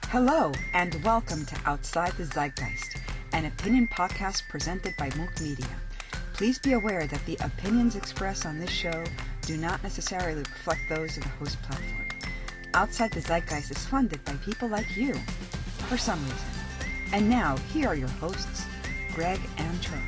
Hello, and welcome to Outside the Zeitgeist, an opinion podcast presented by Mook Media. Please be aware that the opinions expressed on this show do not necessarily reflect those of the host platform. Outside the Zeitgeist is funded by people like you, for some reason. And now, here are your hosts, Greg and Charles.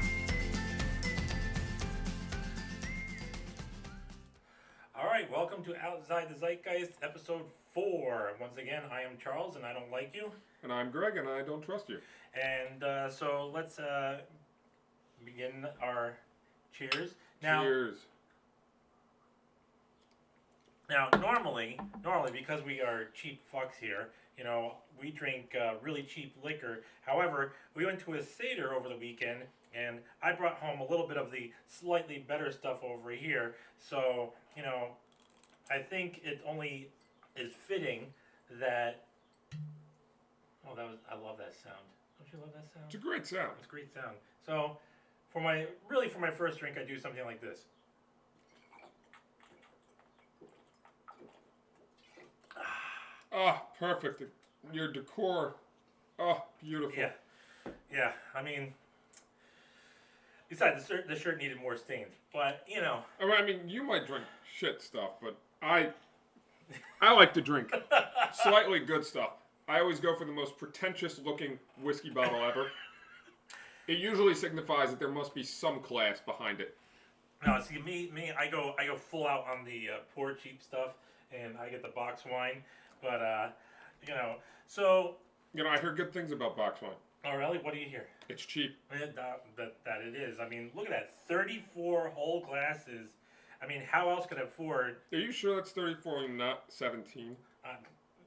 All right, welcome to Outside the Zeitgeist, episode 4. Once again, I am Charles, and I don't like you. And I'm Greg, and I don't trust you. And so let's begin our cheers. Now, Cheers. Now, normally, because we are cheap fucks here, you know, we drink really cheap liquor. However, we went to a Seder over the weekend, and I brought home a little bit of the slightly better stuff over here. So, you know, I think it only is fitting that. Oh, I love that sound. Don't you love that sound? It's a great sound. It's a great sound. So, for my first drink, I do something like this. Ah, perfect. Your decor. Oh, beautiful. Yeah. I mean, besides the shirt needed more stains, but you know. I mean, you might drink shit stuff, but I like to drink slightly good stuff. I always go for the most pretentious looking whiskey bottle ever. It usually signifies that there must be some class behind it. No, see, me, I go full out on the poor cheap stuff, and I get the box wine. But you know, so. You know, I hear good things about box wine. Oh, really? What do you hear? It's cheap. That it is. I mean, look at that, 34 whole glasses. I mean, how else could I afford? Are you sure that's 34 and not 17?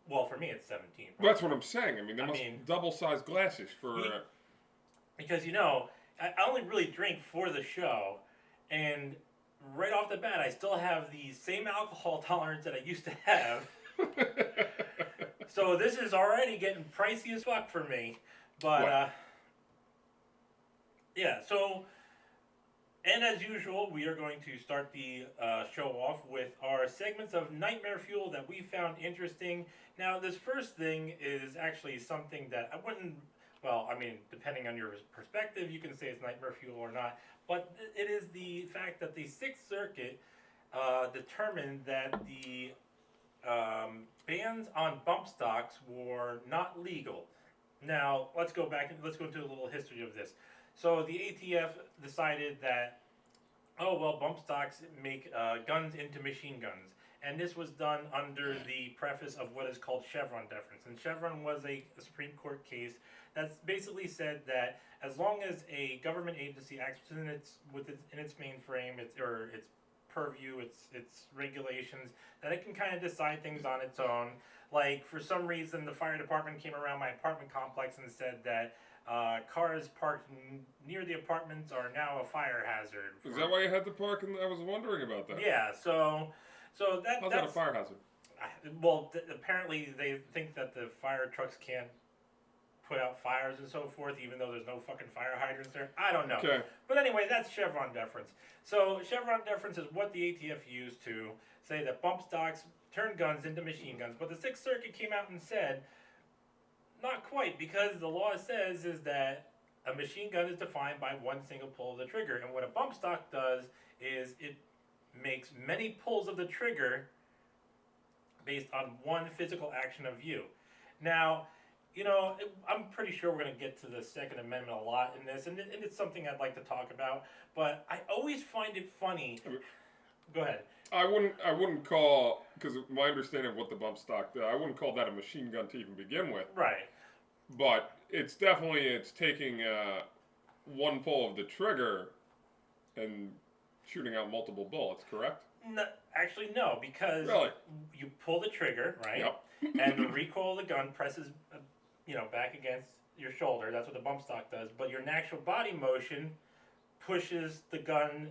Well, for me, it's 17. Well, that's what I'm saying. I mean, there must be double-sized glasses for. Because you know, I only really drink for the show, and right off the bat, I still have the same alcohol tolerance that I used to have. So this is already getting pricey as fuck for me. But yeah, so, and as usual, we are going to start the show off with our segments of Nightmare Fuel that we found interesting. Now, this first thing is actually something that I wouldn't, well, I mean, depending on your perspective, you can say it's Nightmare Fuel or not, but it is the fact that the Sixth Circuit determined that the bans on bump stocks were not legal. Now, let's go back and let's go into a little history of this. So the ATF decided that, oh, well, bump stocks make guns into machine guns. And this was done under the preface of what is called Chevron deference. And Chevron was a Supreme Court case that's basically said that as long as a government agency acts in its mainframe, its purview, its regulations, that it can kind of decide things on its own. Like, for some reason, the fire department came around my apartment complex and said that cars parked near the apartments are now a fire hazard. Is that why you had to park? And I was wondering about that. Yeah, so that's that a fire hazard? Well, apparently they think that the fire trucks can't put out fires and so forth, even though there's no fucking fire hydrants there. I don't know. Okay. But anyway, that's Chevron deference. So Chevron deference is what the ATF used to say that bump stocks turn guns into machine guns. But the Sixth Circuit came out and said, not quite, because the law says is that a machine gun is defined by one single pull of the trigger. And what a bump stock does is it makes many pulls of the trigger based on one physical action of you. Now, you know, I'm pretty sure we're going to get to the Second Amendment a lot in this, and it's something I'd like to talk about, but I always find it funny. Go ahead. I wouldn't call, because my understanding of what the bump stock does, I wouldn't call that a machine gun to even begin with. Right. But it's taking one pull of the trigger and shooting out multiple bullets, correct? No, actually, no, because you pull the trigger, right? Yep. And the recoil of the gun presses, back against your shoulder. That's what the bump stock does. But your natural body motion pushes the gun,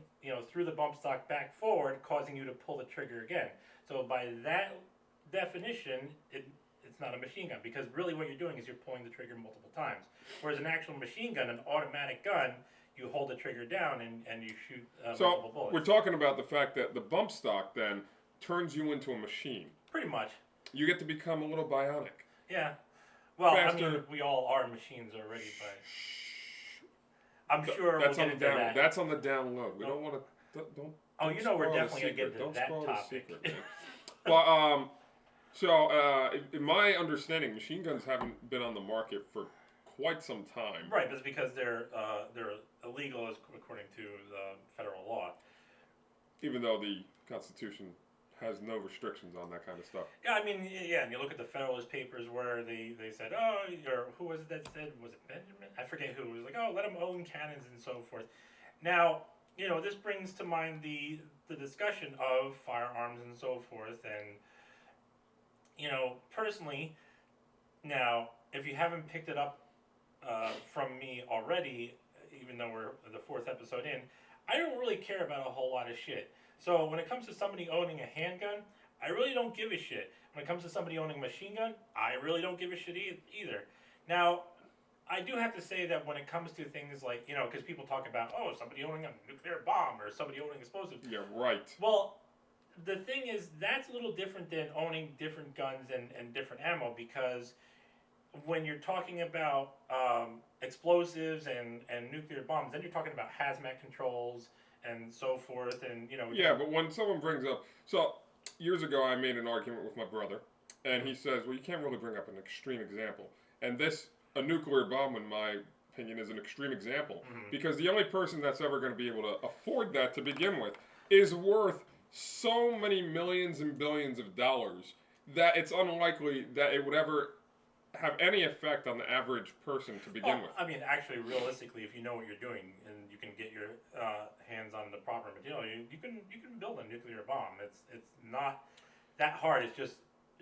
through the bump stock back forward, causing you to pull the trigger again. So by that definition, it's not a machine gun, because really what you're doing is you're pulling the trigger multiple times. Whereas an actual machine gun, an automatic gun, you hold the trigger down and you shoot multiple bullets. So we're talking about the fact that the bump stock then turns you into a machine. Pretty much. You get to become a little bionic. Yeah. Well, faster. I mean, we all are machines already, but I'm sure That's we'll on get the into down. that. That's on the down low. We Oh. don't want to. Don't. Oh, don't you know we're spoil the definitely gonna get secret. into Don't that spoil the topic. secret, man. Well, so in my understanding, machine guns haven't been on the market for quite some time. Right, but it's because they're illegal according to the federal law. Even though the Constitution has no restrictions on that kind of stuff. Yeah, I mean, yeah, and you look at the Federalist Papers where they said, oh, or who was it that said, was it Benjamin? I forget who. It was like, oh, let them own cannons and so forth. Now, this brings to mind the discussion of firearms and so forth, and, personally, now, if you haven't picked it up from me already, even though we're the 4th episode in, I don't really care about a whole lot of shit. So when it comes to somebody owning a handgun, I really don't give a shit. When it comes to somebody owning a machine gun, I really don't give a shit either. Now, I do have to say that when it comes to things like, because people talk about, oh, somebody owning a nuclear bomb or somebody owning explosives. Yeah, right. Well, the thing is, that's a little different than owning different guns and different ammo, because when you're talking about explosives and nuclear bombs, then you're talking about hazmat controls and so forth, and Yeah, but when someone brings up, so years ago I made an argument with my brother, and he says, well, you can't really bring up an extreme example, and a nuclear bomb, in my opinion, is an extreme example, because the only person that's ever going to be able to afford that to begin with is worth so many millions and billions of dollars that it's unlikely that it would ever have any effect on the average person to begin with. I mean, actually, realistically, if you know what you're doing and you can get your hands on the proper material, you can build a nuclear bomb. It's not that hard. It's just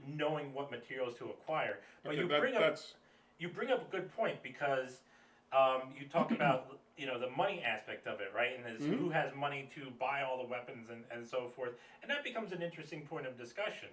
knowing what materials to acquire. But Okay, you bring up a good point, because you talk about the money aspect of it, right? And who has money to buy all the weapons and so forth, and that becomes an interesting point of discussion.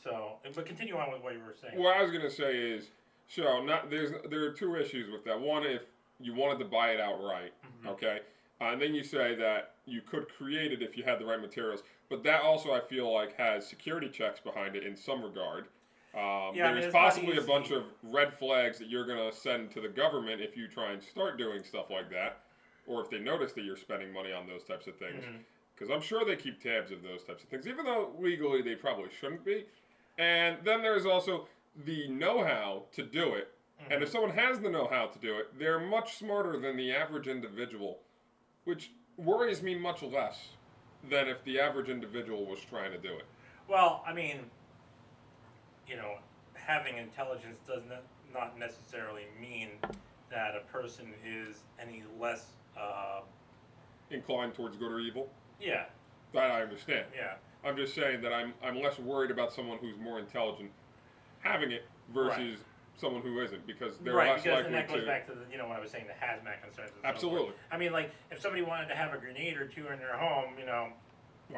So, but continue on with what you were saying. What I was gonna say is, there are two issues with that. One, if you wanted to buy it outright, okay, and then you say that you could create it if you had the right materials. But that also, I feel like, has security checks behind it in some regard. There's possibly a bunch of red flags that you're gonna send to the government if you try and start doing stuff like that, or if they notice that you're spending money on those types of things. Because I'm sure they keep tabs of those types of things, even though legally they probably shouldn't be. And then there's also the know-how to do it. And if someone has the know-how to do it, they're much smarter than the average individual, which worries me much less than if the average individual was trying to do it. Well, I mean, having intelligence does not necessarily mean that a person is any less Inclined towards good or evil. Yeah. That I understand. Yeah. I'm just saying that I'm less worried about someone who's more intelligent having it versus someone who isn't, because they're less likely and that goes to. back to what I was saying, the hazmat concerns. And Absolutely. So forth. I mean, like, if somebody wanted to have a grenade or two in their home, I'm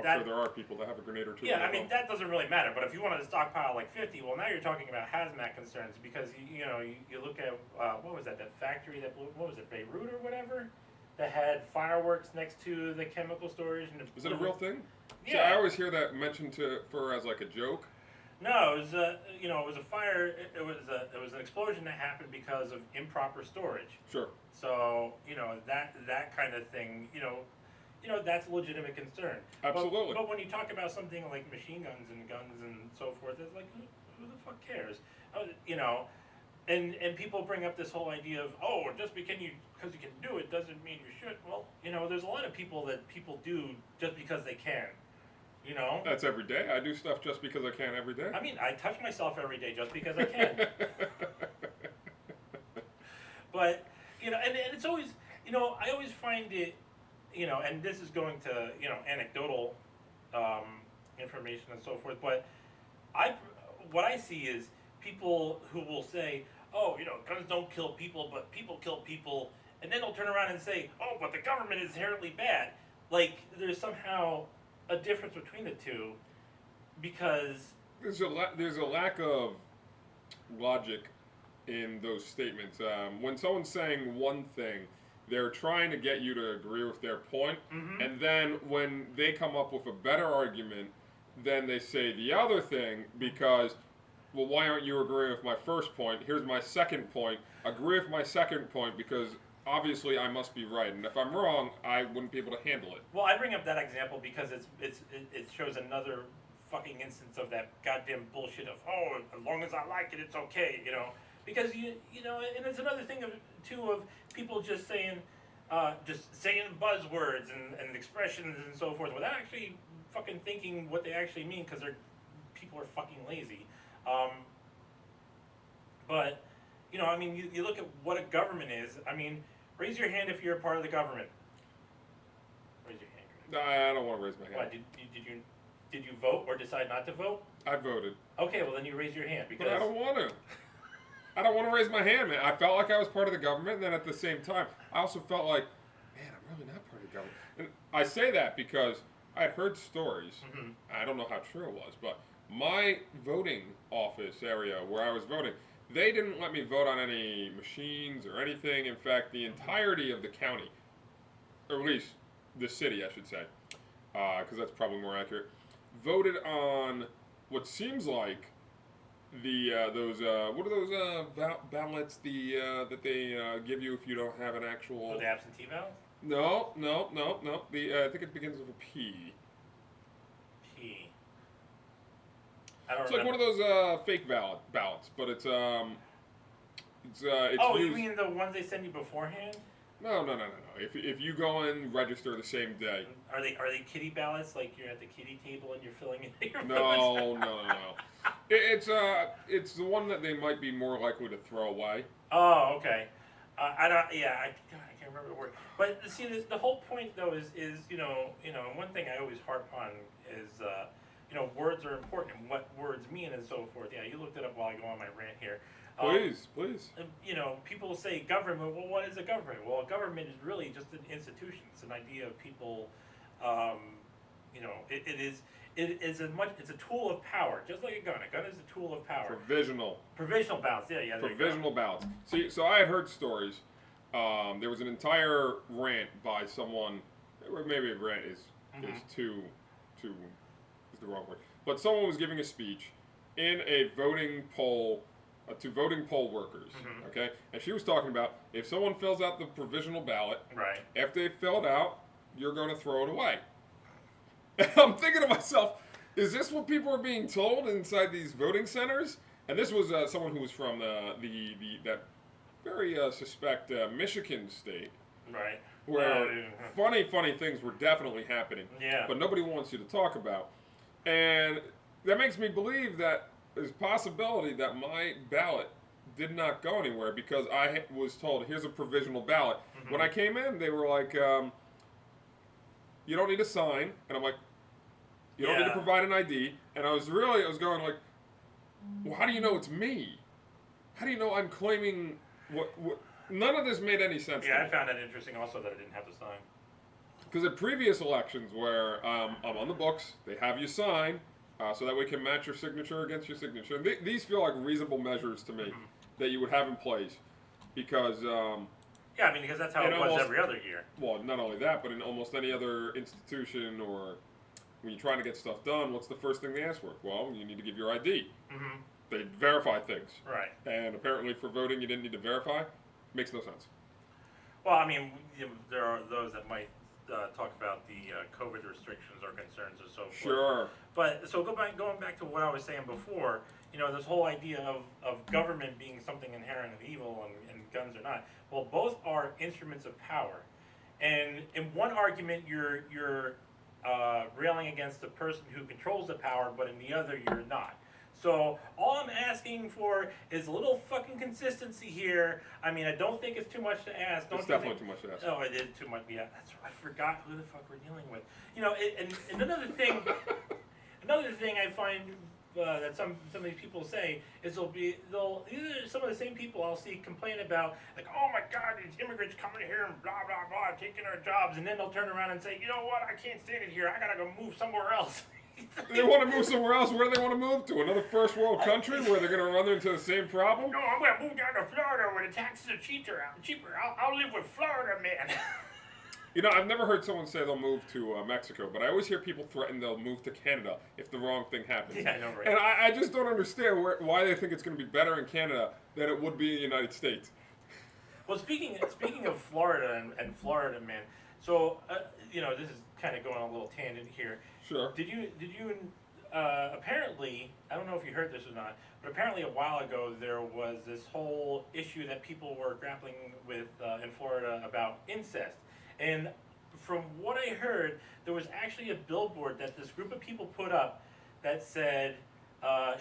sure there are people that have a grenade or two. Yeah, I mean, that doesn't really matter. But if you wanted to stockpile like 50, well, now you're talking about hazmat concerns, because you look at what was that factory that blew, what was it, Beirut or whatever, that had fireworks next to the chemical storage. And is it a real thing? Yeah. See, I always hear that mentioned as like a joke. No, it was it was a fire. It was an explosion that happened because of improper storage. Sure. So that kind of thing, that's a legitimate concern. Absolutely. But when you talk about something like machine guns and so forth, it's like, who the fuck cares? And people bring up this whole idea of, oh, just because you can do it doesn't mean you should. Well, there's a lot of people that people do just because they can. That's every day. I do stuff just because I can every day. I mean, I touch myself every day just because I can. But and it's always, I always find it, and this is going to anecdotal information and so forth. But what I see is people who will say, oh, guns don't kill people, but people kill people, and then they'll turn around and say, oh, but the government is inherently bad. Like, there's somehow a difference between the two, because there's a lack of logic in those statements. When someone's saying one thing, they're trying to get you to agree with their point, and then when they come up with a better argument, then they say the other thing, because well, why aren't you agreeing with my first point? Here's my second point. Agree with my second point because obviously I must be right, and if I'm wrong, I wouldn't be able to handle it. Well, I bring up that example because it shows another fucking instance of that goddamn bullshit of, oh, as long as I like it, it's okay, you know. Because you know, and it's another thing of too of people just saying buzzwords and expressions and so forth without actually fucking thinking what they actually mean because people are fucking lazy. But you know, I mean, you look at what a government is. I mean, raise your hand if you're a part of the government. Raise your hand. No, I don't want to raise my hand. What did you vote or decide not to vote? I voted. Okay, well then you raise your hand because But I don't want to. I don't want to raise my hand, man. I felt like I was part of the government, and then at the same time, I also felt like, man, I'm really not part of the government. And I say that because I had heard stories. Mhm. I don't know how true it was, but my voting office area where I was voting, they didn't let me vote on any machines or anything. In fact, the entirety of the county, or at least the city, I should say, because that's probably more accurate, voted on what seems like those what are those ballots that they give you if you don't have an actual. Oh, the absentee ballot. No. The I think it begins with a P. P. I don't It's like remember. one of those fake ballots, but it's Oh, you used. mean the ones they send you beforehand? No. If you go and register the same day. Are they kiddie ballots? Like you're at the kiddie table and you're filling in your No. votes? It's the one that they might be more likely to throw away. Oh, okay. I don't. Yeah, I can't remember the word. But see, the whole point though is you know one thing I always harp on is you know words are important and what words mean and so forth. Yeah, you looked it up while I go on my rant here. Please. You know, people say government. Well, what is a government? Well, a government is really just an institution. It's an idea of people. You know, it is it's a tool of power, just like a gun. A gun is a tool of power. Provisional ballots. Yeah. There Provisional ballots. See, so I had heard stories. There was an entire rant by someone. Or maybe a rant is too is the wrong word. But someone was giving a speech in a voting poll to voting poll workers. Mhm. Okay, and she was talking about if someone fills out the provisional ballot, Right. after they fill it out, you're going to throw it away. And I'm thinking to myself, is this what people are being told inside these voting centers? And this was someone who was from that very suspect Michigan state, Right. where funny things were definitely happening, Yeah. but nobody wants you to talk about. And that makes me believe that there's a possibility that my ballot did not go anywhere because I was told, here's a provisional ballot. Mhm. When I came in, they were like, you don't need a sign. And I'm like, you don't need to Yeah. provide an ID. And I was going like, well, how do you know it's me? How do you know I'm claiming what none of this made any sense to Yeah, me. I found that interesting also that I didn't have to sign. Because at previous elections where I'm on the books, they have you sign so that we can match your signature against your signature. And these feel like reasonable measures to me Mhm. that you would have in place because, Yeah, I mean, because that's how And it was almost- every other year. well, not only that, but in almost any other institution or when you're trying to get stuff done, what's the first thing they ask for? Well, you need to give your ID. Mm-hmm. They verify things. Right. And apparently for voting, you didn't need to verify. Makes no sense. Well, I mean, there are those that might talk about the COVID restrictions or concerns or so forth. Sure. But so going back to what I was saying before, you know, this whole idea of government being something inherent and evil and guns are not. Well, both are instruments of power, and in one argument you're railing against the person who controls the power, but in the other you're not. So all I'm asking for is a little fucking consistency here. I mean, I don't think it's too much to ask. Don't It's you definitely think? too much to ask. Oh, I did too much. Yeah, that's right. I forgot who the fuck we're dealing with. You know, and another thing I find that some of these people say is these are some of the same people I'll see complain about, like, oh my God, these immigrants coming here and blah blah blah, taking our jobs, and then they'll turn around and say, you know what, I can't stand it here. I gotta go move somewhere else. They want to move somewhere else. Where do they want to move to? Another first world country where they're going to run into the same problem? No, I'm gonna move down to Florida where the taxes are cheaper. I'll live with Florida, man. You know, I've never heard someone say they'll move to Mexico, but I always hear people threaten they'll move to Canada if the wrong thing happens. Yeah, I know, right? And I just don't understand why they think it's going to be better in Canada than it would be in the United States. Well, speaking of Florida and Florida, man. So you know, this is kind of going on a little tangent here. Sure. Did you apparently, I don't know if you heard this or not, but apparently a while ago there was this whole issue that people were grappling with in Florida about incest. And from what I heard, there was actually a billboard that this group of people put up that said,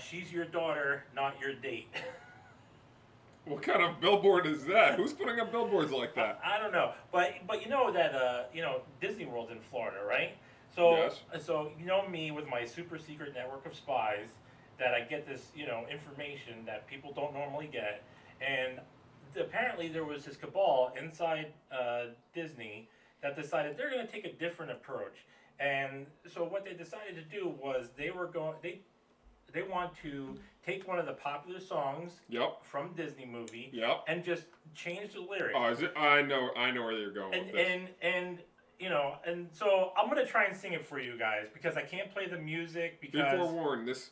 she's your daughter, not your date. What kind of billboard is that? Who's putting up billboards like that? I don't know, but you know that Disney World's in Florida, right? So Yes. so you know me with my super secret network of spies, that I get this information that people don't normally get, and apparently there was this cabal inside Disney that decided they're going to take a different approach, and so what they decided to do was they want to take one of the popular songs Yep. from Disney movie Yep. and just change the lyrics. Oh, is it? I know where you're going with this. And and so I'm gonna try and sing it for you guys because I can't play the music Be because forewarned, this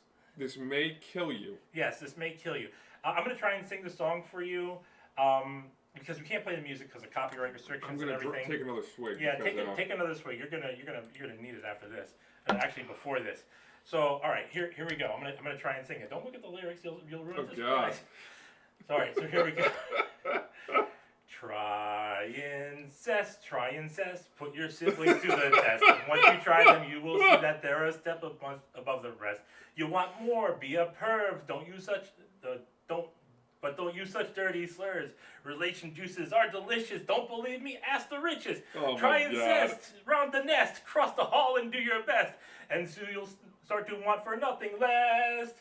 may kill you. yes, this may kill you. I'm gonna try and sing the song for you because we can't play the music because of copyright restrictions I'm and gonna everything. take another swig. Yeah, because, take another swig. You're gonna need it after this. Actually, before this. So all right, here we go. I'm gonna try and sing it. Don't look at the lyrics. You'll ruin Oh, this. God. All right, so here we go. Try incest, put your siblings to the test. And once you try them, you will see that they're a step above the rest. You want more, be a perv. Don't use such dirty slurs. Relation juices are delicious. Don't believe me? Ask the richest. Oh, Try my God. incest, round the nest, cross the hall and do your best. And soon you'll start to want for nothing less.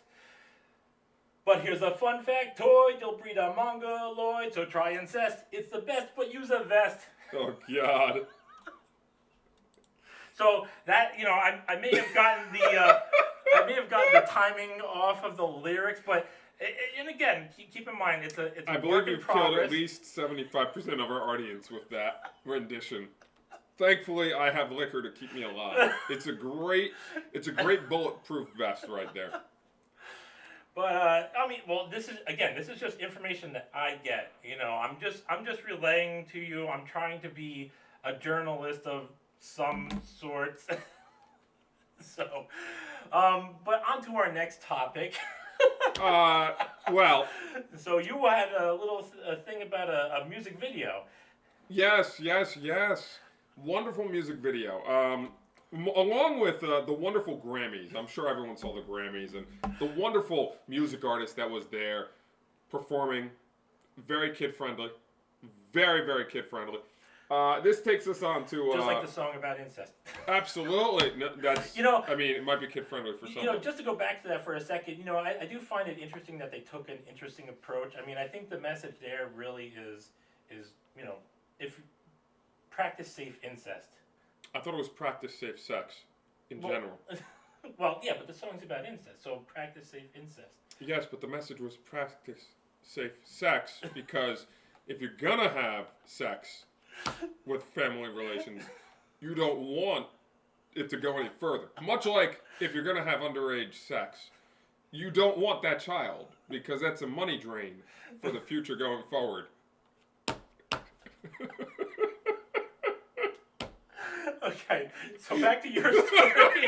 But here's a fun factoid, you'll breed a mongoloid, so try incest. It's the best, but use a vest. Oh, God. So that, I may have gotten the timing off of the lyrics, but and again, keep in mind it's a I work believe in you've killed progress. at least 75% of our audience with that rendition. Thankfully, I have liquor to keep me alive. It's a great bulletproof vest right there. But this is just information that I get. I'm just relaying to you. I'm trying to be a journalist of some sorts. So, but on to our next topic. Well, So you had a little thing about a music video. yes. Wonderful music video. Along with the wonderful Grammys. I'm sure everyone saw the Grammys and the wonderful music artist that was there performing. Very kid-friendly. Very, very kid-friendly. This takes us on to... Just like the song about incest. Absolutely. No, that's... I mean, it might be kid-friendly for some. Just to go back to that for a second, I do find it interesting that they took an interesting approach. I mean, I think the message there really is if practice safe incest. I thought it was practice safe sex in general. Well, yeah, but the song's about incest, so practice safe incest. Yes, but the message was practice safe sex because if you're gonna have sex with family relations, you don't want it to go any further. Much like if you're gonna have underage sex, you don't want that child because that's a money drain for the future going forward. Okay, so back to your story.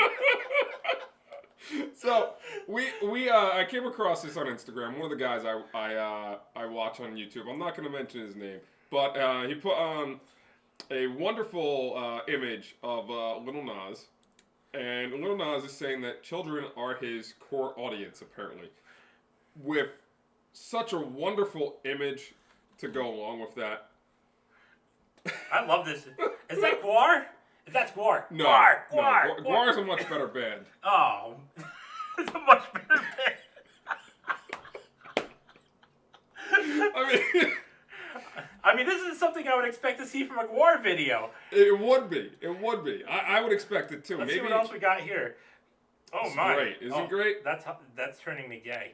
So I came across this on Instagram. One of the guys I watch on YouTube. I'm not going to mention his name, but he put on a wonderful image of Lil Nas, and Lil Nas is saying that children are his core audience apparently, with such a wonderful image to go along with that. I love this. Is that Guar? That's Guar. No, Guar. Guar's a much better band. Oh, it's a much better band. I mean, this is something I would expect to see from a Guar video. It would be. I would expect it too. Let's Maybe see what else we got here. Oh it's my! great. Isn't it great? That's turning me gay.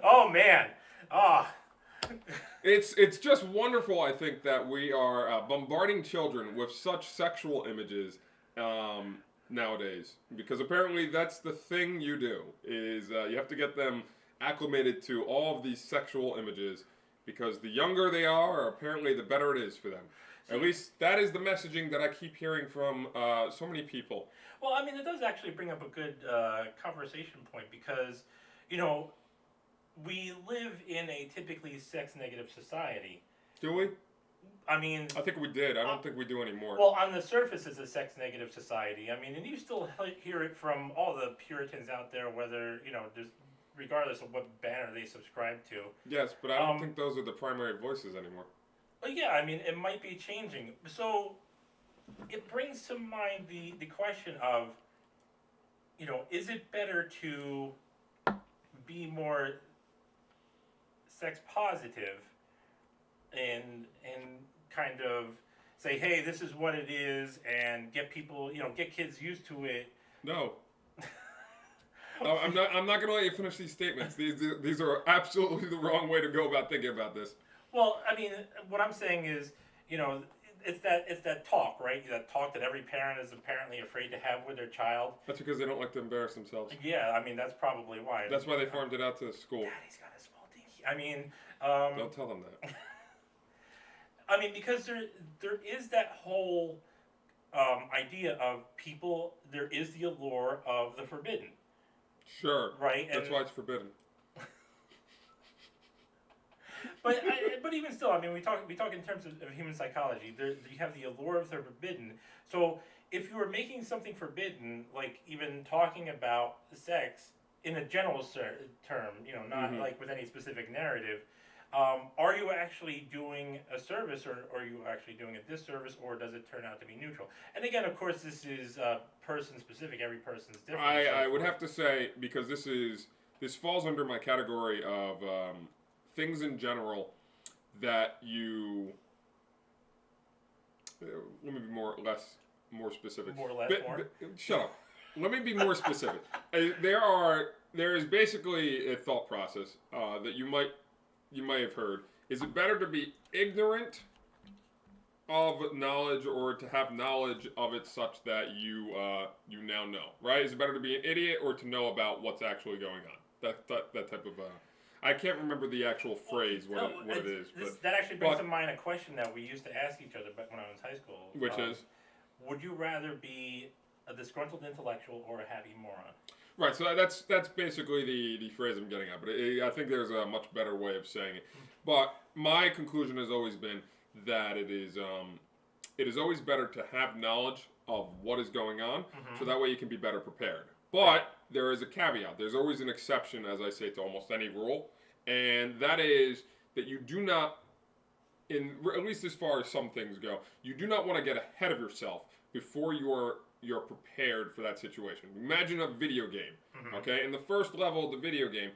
Oh man! Oh. It's just wonderful, I think, that we are bombarding children with such sexual images nowadays, because apparently that's the thing you do is you have to get them acclimated to all of these sexual images, because the younger they are, apparently the better it is for them. At least that is the messaging that I keep hearing from so many people. Well, I mean, it does actually bring up a good conversation point because, you know, we live in a typically sex-negative society. Do we? I mean, I think we did. I don't think we do anymore. well, on the surface, it's a sex-negative society. I mean, and you still hear it from all the Puritans out there, whether, you know, just regardless of what banner they subscribe to. Yes, but I don't think those are the primary voices anymore. But yeah, I mean, it might be changing. So it brings to mind the question of, you know, is it better to be more sex positive and kind of say, hey, this is what it is, and get people, you know, get kids used to it? No. No, I'm not going to let you finish these statements. These are absolutely the wrong way to go about thinking about this. Well, I mean, what I'm saying is, you know, it's that talk, right? That talk that every parent is apparently afraid to have with their child. That's because they don't like to embarrass themselves. Yeah, I mean, that's probably why. That's why they farmed it out to the school. Daddy's got a small dinky. I mean, Don't tell them that. I mean, because there is that whole idea of people. There is the allure of the forbidden. Sure. Right. That's why it's forbidden. But even still, I mean, we talk in terms of human psychology. You have the allure of the forbidden. So if you were making something forbidden, like even talking about sex in a general term, you know, not like with any specific narrative, are you actually doing a service, or are you actually doing a disservice, or does it turn out to be neutral? And again, of course, this is person specific. Every person's different. I would have to say, because this falls under my category of things in general that you. Let me be more specific. More or less, more? Shut up. Let me be more specific. There is basically a thought process that you might have heard. Is it better to be ignorant of knowledge, or to have knowledge of it such that you now know? Right? Is it better to be an idiot, or to know about what's actually going on? That type of. I can't remember the actual phrase what it is. That actually brings to mind a question that we used to ask each other back when I was in high school. Which is? Would you rather be a disgruntled intellectual or a happy moron? Right, so that's basically the phrase I'm getting at, but I think there's a much better way of saying it. But my conclusion has always been that it is always better to have knowledge of what is going on, so that way you can be better prepared. But there is a caveat. There's always an exception, as I say, to almost any rule, and that is that you do not, at least as far as some things go, you do not want to get ahead of yourself before you're prepared for that situation. Imagine a video game, okay? In the first level of the video game,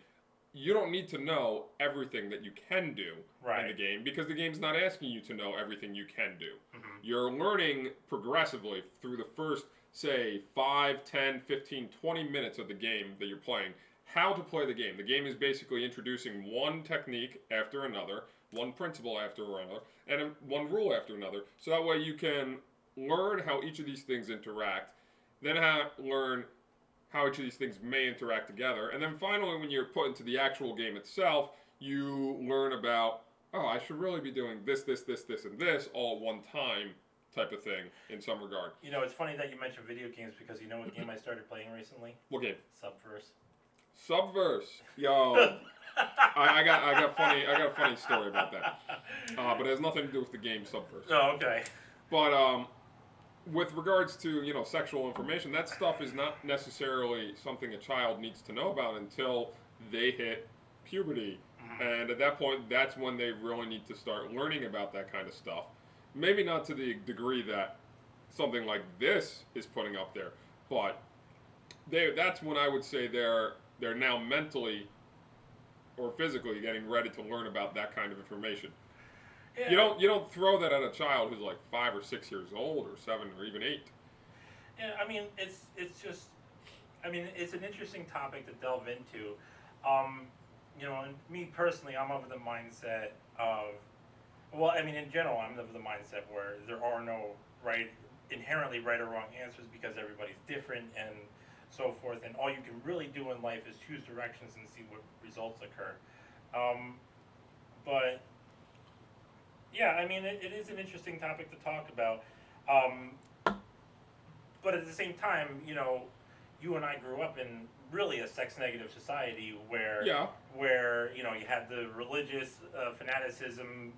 you don't need to know everything that you can do in the game, because the game's not asking you to know everything you can do. You're learning progressively through the first, say, 5, 10, 15, 20 minutes of the game that you're playing, how to play the game. The game is basically introducing one technique after another, one principle after another, and one rule after another, so that way you can learn how each of these things interact, then learn how each of these things may interact together, and then finally, when you're put into the actual game itself, you learn about, oh, I should really be doing this, and this all at one time, type of thing, in some regard. You know, it's funny that you mentioned video games, because you know what game I started playing recently? What game? Subverse. Subverse. Yo. I got a funny story about that. But it has nothing to do with the game Subverse. Oh, okay. But with regards to, you know, sexual information, that stuff is not necessarily something a child needs to know about until they hit puberty. And at that point, that's when they really need to start learning about that kind of stuff. Maybe not to the degree that something like this is putting up there, but that's when I would say they're now mentally or physically getting ready to learn about that kind of information. Yeah. You don't throw that at a child who's like 5 or 6 years old, or 7, or even 8. Yeah, I mean, it's just, I mean, it's an interesting topic to delve into. and me personally, I'm of the mindset of, well, I mean, in general, I'm of the mindset where there are no inherently right or wrong answers because everybody's different and so forth, and all you can really do in life is choose directions and see what results occur. But yeah, I mean, it is an interesting topic to talk about. Um, but at the same time, you and I grew up in really a sex negative society where Yeah. you had the religious fanaticism,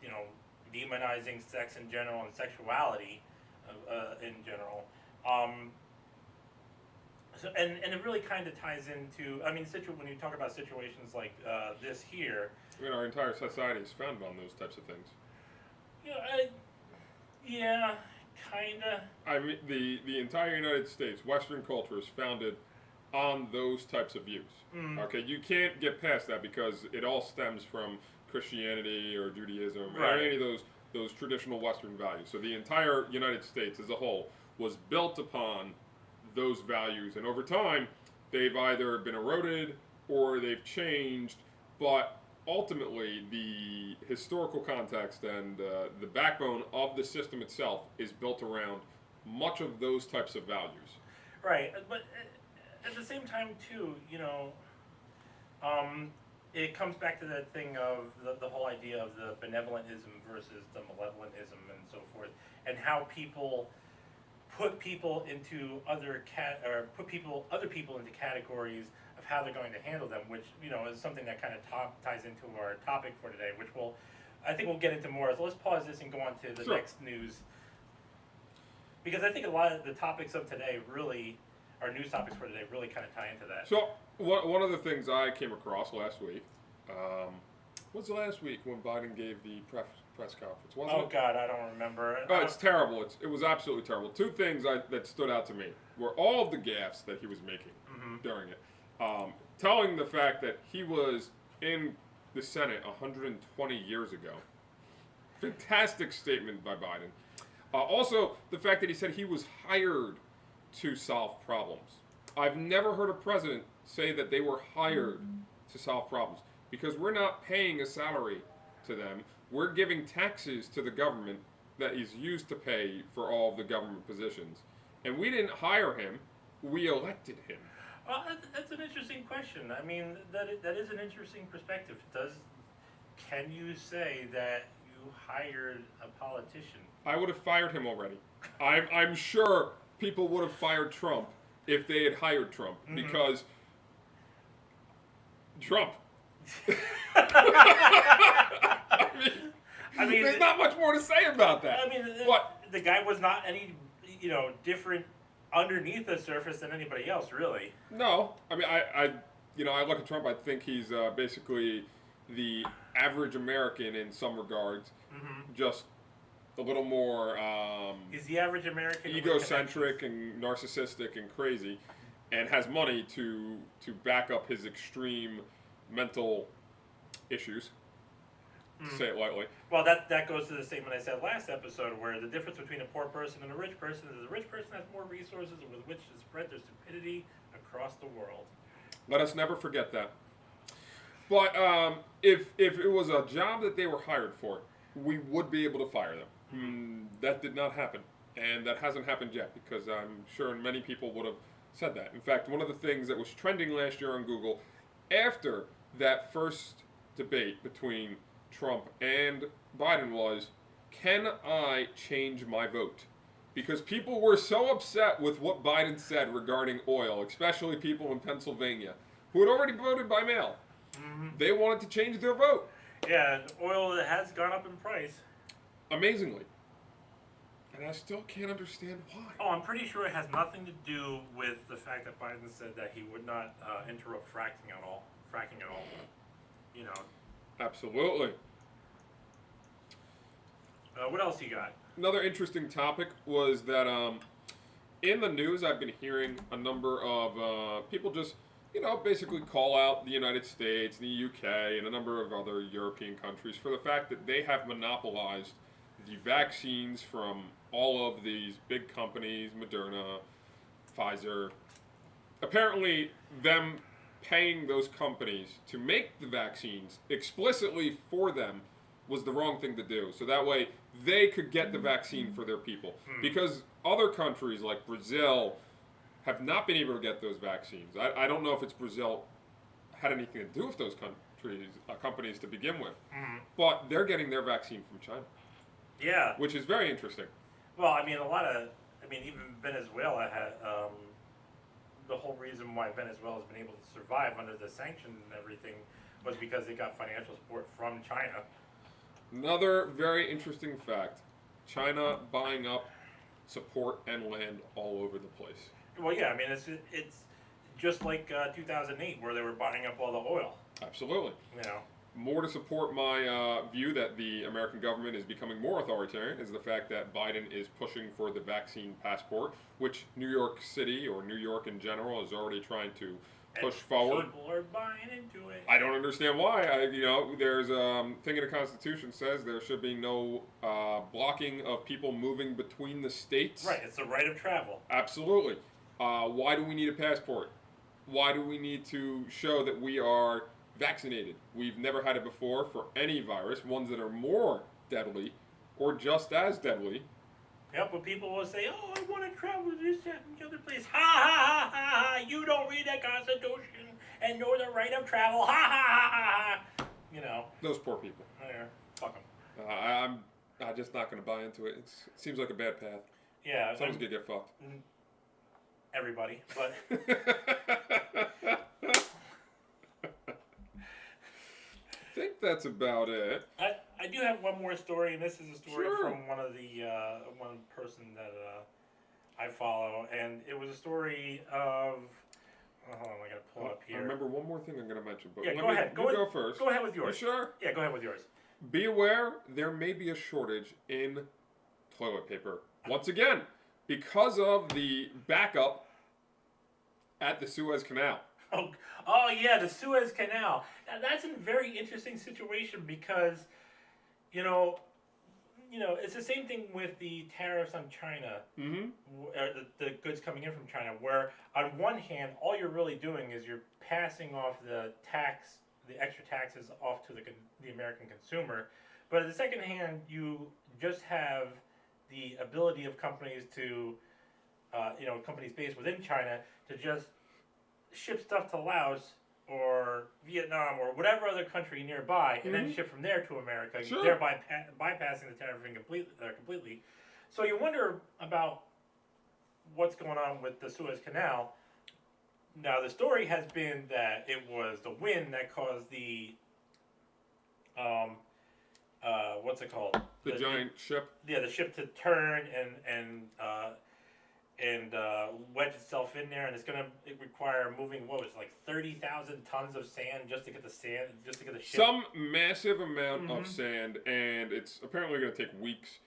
you know, demonizing sex in general and sexuality in general. And it really kind of ties into, I mean, when you talk about situations like this here. I mean, our entire society is founded on those types of things. Yeah, kinda. I mean, the entire United States, Western culture is founded on those types of views. Okay, you can't get past that because it all stems from Christianity or Judaism or any of those traditional Western values. So the entire United States as a whole was built upon those values, and over time, they've either been eroded or they've changed, but ultimately, the historical context and the backbone of the system itself is built around much of those types of values. Right, but at the same time, too, it comes back to that thing of the whole idea of the benevolentism versus the malevolentism and so forth, and how people put people into other people into categories of how they're going to handle them, which is something that kind of ties into our topic for today, which I think we'll get into more. So let's pause this and go on to the next news, because I think a lot of the topics of today our news topics for today really kind of tie into that. So one of the things I came across last week, was last week when Biden gave the press conference, wasn't it? Oh God, I don't remember. Oh, it's terrible. It was absolutely terrible. Two things that stood out to me were all of the gaffes that he was making during it. Telling the fact that he was in the Senate 120 years ago. Fantastic statement by Biden. Also, the fact that he said he was hired to solve problems. I've never heard a president say that they were hired to solve problems, because we're not paying a salary to them. We're giving taxes to the government that is used to pay for all of the government positions. And we didn't hire him, we elected him. Well, that's an interesting question. I mean, that is an interesting perspective. Can you say that you hired a politician? I would have fired him already. I'm sure people would have fired Trump if they had hired Trump, because Trump. I mean, there's not much more to say about that. I mean, the guy was not any, different underneath the surface than anybody else, really. No, I mean, I look at Trump. I think he's basically the average American in some regards, just a little more. He's the average American. Egocentric and narcissistic and crazy, and has money to back up his extreme mental issues. To say it lightly. Well, that goes to the statement I said last episode, where the difference between a poor person and a rich person is the rich person has more resources with which to spread their stupidity across the world. Let us never forget that. But if it was a job that they were hired for, we would be able to fire them. That did not happen, and that hasn't happened yet, because I'm sure many people would have said that. In fact, one of the things that was trending last year on Google after that first debate between Trump and Biden was, can I change my vote? Because people were so upset with what Biden said regarding oil, especially people in Pennsylvania who had already voted by mail. They wanted to change their vote. Yeah, oil has gone up in price. Amazingly. And I still can't understand why. Oh, I'm pretty sure it has nothing to do with the fact that Biden said that he would not interrupt fracking at all. Absolutely. What else you got? Another interesting topic was that in the news I've been hearing a number of people just, basically call out the United States, the UK, and a number of other European countries for the fact that they have monopolized the vaccines from all of these big companies, Moderna, Pfizer. Apparently, them paying those companies to make the vaccines explicitly for them was the wrong thing to do. So that way they could get the vaccine for their people. Because other countries like Brazil have not been able to get those vaccines. I don't know if it's Brazil had anything to do with those countries, companies to begin with. But they're getting their vaccine from China, Yeah. which is very interesting. Well, I mean, even Venezuela had, the whole reason why Venezuela has been able to survive under the sanctions and everything was because they got financial support from China. Another very interesting fact: China buying up support and land all over the place. Well, yeah, I mean, it's just like 2008 where they were buying up all the oil, Absolutely. you know. More to support my view that the American government is becoming more authoritarian is the fact that Biden is pushing for the vaccine passport, which New York City or New York in general is already trying to push forward. People are buying into it. I don't understand why. There's thing in the Constitution says there should be no blocking of people moving between the states. Right, it's the right of travel. Absolutely. Why do we need a passport? Why do we need to show that we are vaccinated? We've never had it before for any virus, ones that are more deadly or just as deadly. Yep, but people will say, "Oh, I want to travel to this, that, and the other place." Ha ha ha ha ha! You don't read the Constitution and know the right of travel. Ha ha ha ha ha! You know. Those poor people. There, fuck them. I'm just not going to buy into it. It seems like a bad path. Yeah, Someone's going to get fucked. everybody, but I think that's about it. I do have one more story, and this is a story Sure. from one person that I follow, and it was a story of. Oh, hold on, I gotta pull it up I here. remember one more thing I'm going to mention, but Yeah, let go me, ahead. you go first. Go ahead with yours. You sure? Yeah, go ahead with yours. Be aware, there may be a shortage in toilet paper. Once again, because of the backup at the Suez Canal. Oh yeah, the Suez Canal. Now that's a very interesting situation because, it's the same thing with the tariffs on China, Mm-hmm. the goods coming in from China. Where on one hand, all you're really doing is you're passing off the extra taxes off to the American consumer, but at the second hand, you just have the ability of companies to, companies based within China to just ship stuff to Laos or Vietnam or whatever other country nearby, and then ship from there to America, Sure. thereby bypassing the tariffing completely. So you wonder about what's going on with the Suez Canal. Now the story has been that it was the wind that caused the what's it called? The giant ship. Yeah, the ship to turn and wedge itself in there, and it's gonna require moving 30,000 tons of sand just to get the ship. Some massive amount of sand, and it's apparently going to take weeks.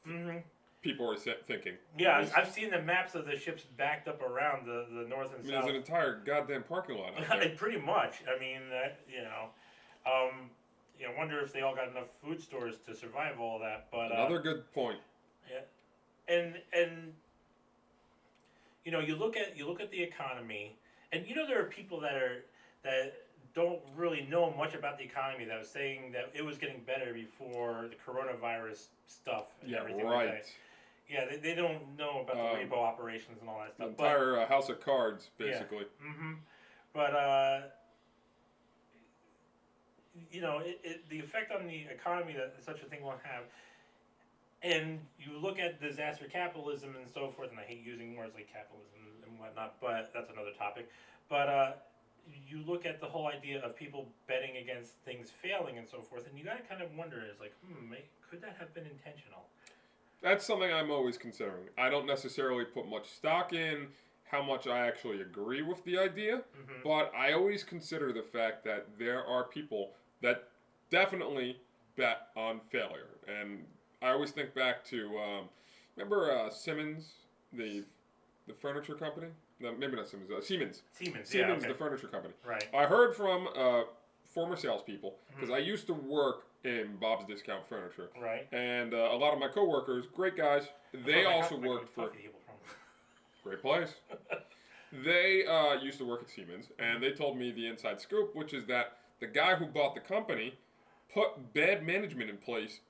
Mm-hmm. People are thinking. Yeah, I've seen the maps of the ships backed up around the north and south. There's an entire goddamn parking lot out there. Pretty much. I mean, I wonder if they all got enough food stores to survive all that. But Another good point. yeah, and you look at the economy, and there are people that don't really know much about the economy that was saying that it was getting better before the coronavirus stuff and everything right. like that. Yeah, they don't know about the repo operations and all that The stuff. entire house of cards, basically. Yeah. Mm-hmm. But the effect on the economy that such a thing will have. And you look at disaster capitalism and so forth, and I hate using words like capitalism and whatnot, but that's another topic. But you look at the whole idea of people betting against things failing and so forth, and you gotta kind of wonder, could that have been intentional? That's something I'm always considering. I don't necessarily put much stock in how much I actually agree with the idea, but I always consider the fact that there are people that definitely bet on failure. And I always think back to, remember Simmons, the furniture company? No, maybe not Simmons. Siemens. Siemens, yeah, okay. The furniture company. Right. I heard from former salespeople, because I used to work in Bob's Discount Furniture. Right. And a lot of my coworkers, great guys, they also worked for... Great place. They used to work at Siemens, and they told me the inside scoop, which is that the guy who bought the company put bad management in place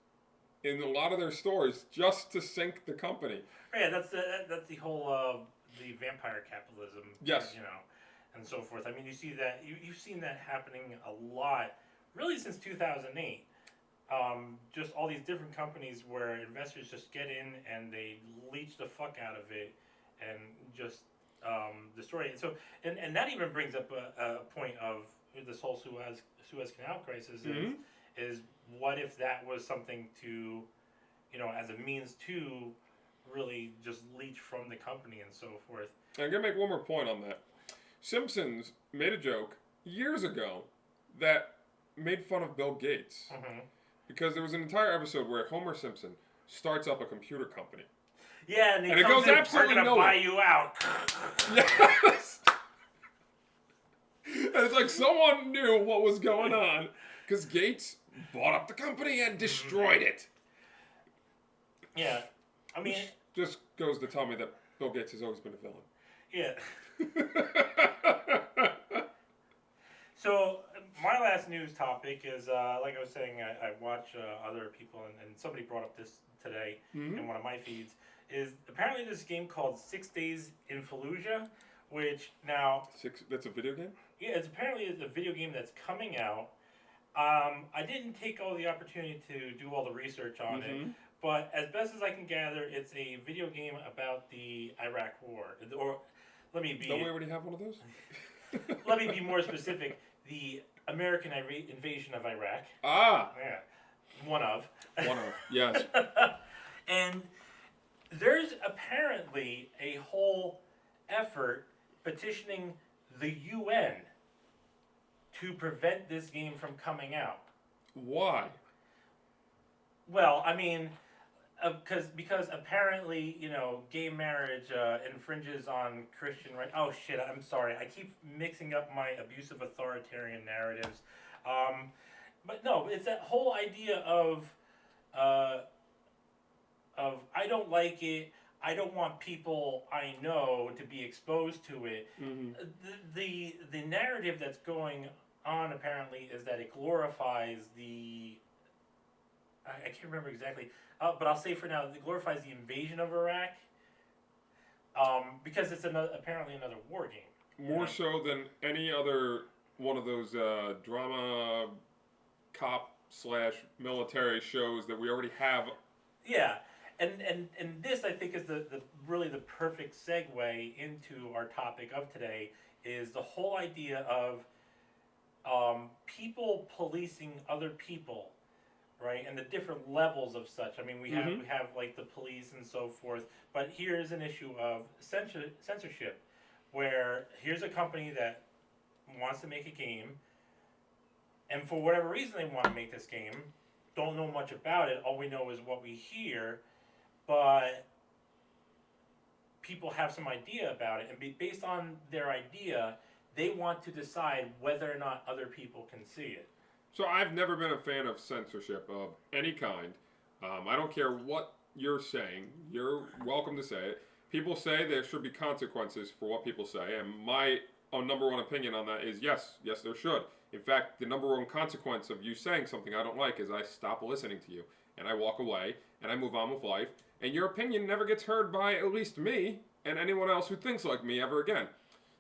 in a lot of their stores just to sink the company. Yeah, that's the whole the vampire capitalism. Yes. You know, and so forth. I mean, you see that you've seen that happening a lot, really since 2008. Just all these different companies where investors just get in and they leech the fuck out of it and just destroy it. So, and that even brings up a point of this whole Suez Canal crisis is what if that was something to, you know, as a means to really just leech from the company and so forth. I'm going to make one more point on that. Simpsons made a joke years ago that made fun of Bill Gates. Because there was an entire episode where Homer Simpson starts up a computer company. Yeah, and it goes absolutely nowhere. nowhere. Buy you out. Yes. And it's like someone knew what was going on because Gates bought up the company and destroyed it. Yeah, I mean, just goes to tell me that Bill Gates has always been a villain. Yeah. So my last news topic is, like I was saying, I watch other people, and somebody brought up this today in one of my feeds, is apparently this game called 6 Days in Fallujah, which now... That's a video game? Yeah, it's apparently a video game that's coming out. I didn't take all the opportunity to do all the research on it, but as best as I can gather, it's a video game about the Iraq War. Or let me be... Don't we already have one of those? Let me be more specific. The American invasion of Iraq. Ah! Yeah. One of, yes. And there's apparently a whole effort petitioning the UN to prevent this game from coming out. Why? Well, I mean, because apparently, you know, gay marriage infringes on Christian rights. Oh shit! I'm sorry. I keep mixing up my abusive authoritarian narratives. But no, it's that whole idea of I don't like it. I don't want people I know to be exposed to it. The narrative that's going on apparently is that it glorifies the. I can't remember exactly. But I'll say for now, it glorifies the invasion of Iraq because it's apparently another war game. More so than any other one of those drama cop / military shows that we already have. Yeah, and this I think is the really the perfect segue into our topic of today is the whole idea of people policing other people. Right, and the different levels of such. I mean, we have like the police and so forth. But here's an issue of censorship, where here's a company that wants to make a game, and for whatever reason they want to make this game, don't know much about it. All we know is what we hear, but people have some idea about it, and based on their idea, they want to decide whether or not other people can see it. So I've never been a fan of censorship of any kind. I don't care what you're saying. You're welcome to say it. People say there should be consequences for what people say, and my number one opinion on that is yes, there should. In fact, the number one consequence of you saying something I don't like is I stop listening to you, and I walk away, and I move on with life, and your opinion never gets heard by at least me and anyone else who thinks like me ever again.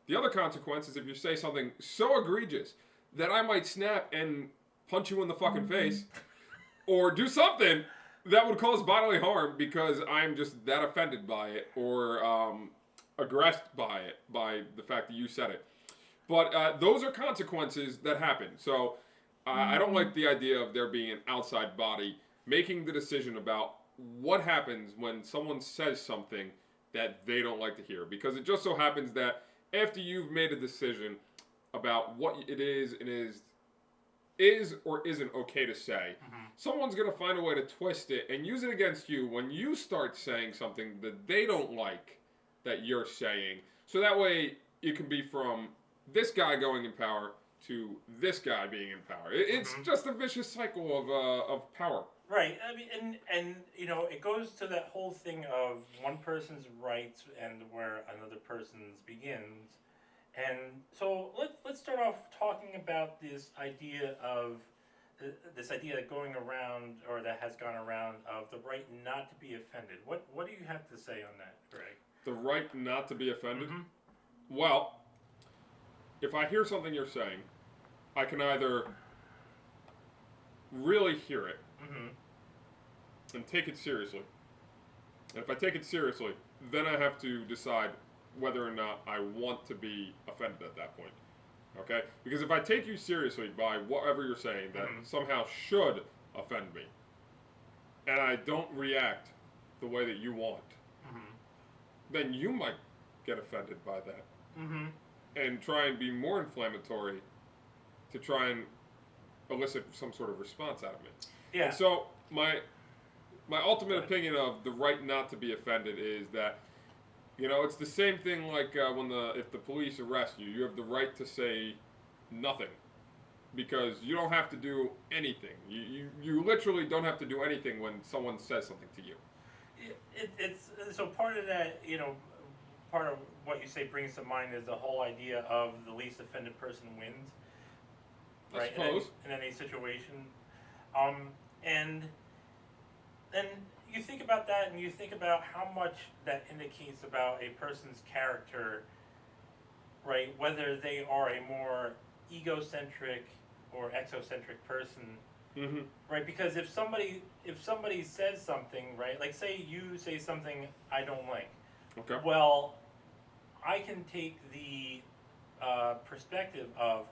The other consequence is if you say something so egregious that I might snap and punch you in the fucking face, or do something that would cause bodily harm because I'm just that offended by it, or aggressed by it, by the fact that you said it. But those are consequences that happen. So I don't like the idea of there being an outside body making the decision about what happens when someone says something that they don't like to hear. Because it just so happens that after you've made a decision about what it is and is or isn't okay to say, someone's going to find a way to twist it and use it against you when you start saying something that they don't like that you're saying. So that way it can be from this guy going in power to this guy being in power. It's just a vicious cycle of power. Right. I mean, and you know, it goes to that whole thing of one person's rights and where another person's begins. And so let's start off talking about this idea going around, or that has gone around, of the right not to be offended. What do you have to say on that, Greg? The right not to be offended? Mm-hmm. Well, if I hear something you're saying, I can either really hear it and take it seriously. And if I take it seriously, then I have to decide whether or not I want to be offended at that point. Okay? Because if I take you seriously by whatever you're saying that somehow should offend me, and I don't react the way that you want, then you might get offended by that. And try and be more inflammatory to try and elicit some sort of response out of me. Yeah. And so my ultimate opinion of the right not to be offended is that, you know, it's the same thing like if the police arrest you, you have the right to say nothing, because you don't have to do anything. You literally don't have to do anything when someone says something to you. It's so part of that, you know, part of what you say brings to mind is the whole idea of the least offended person wins, right? I suppose. In any situation, and then you think about that, and you think about how much that indicates about a person's character, right? Whether they are a more egocentric or exocentric person, right? Because if somebody says something, right, like say you say something I don't like, Okay. well, I can take the perspective of,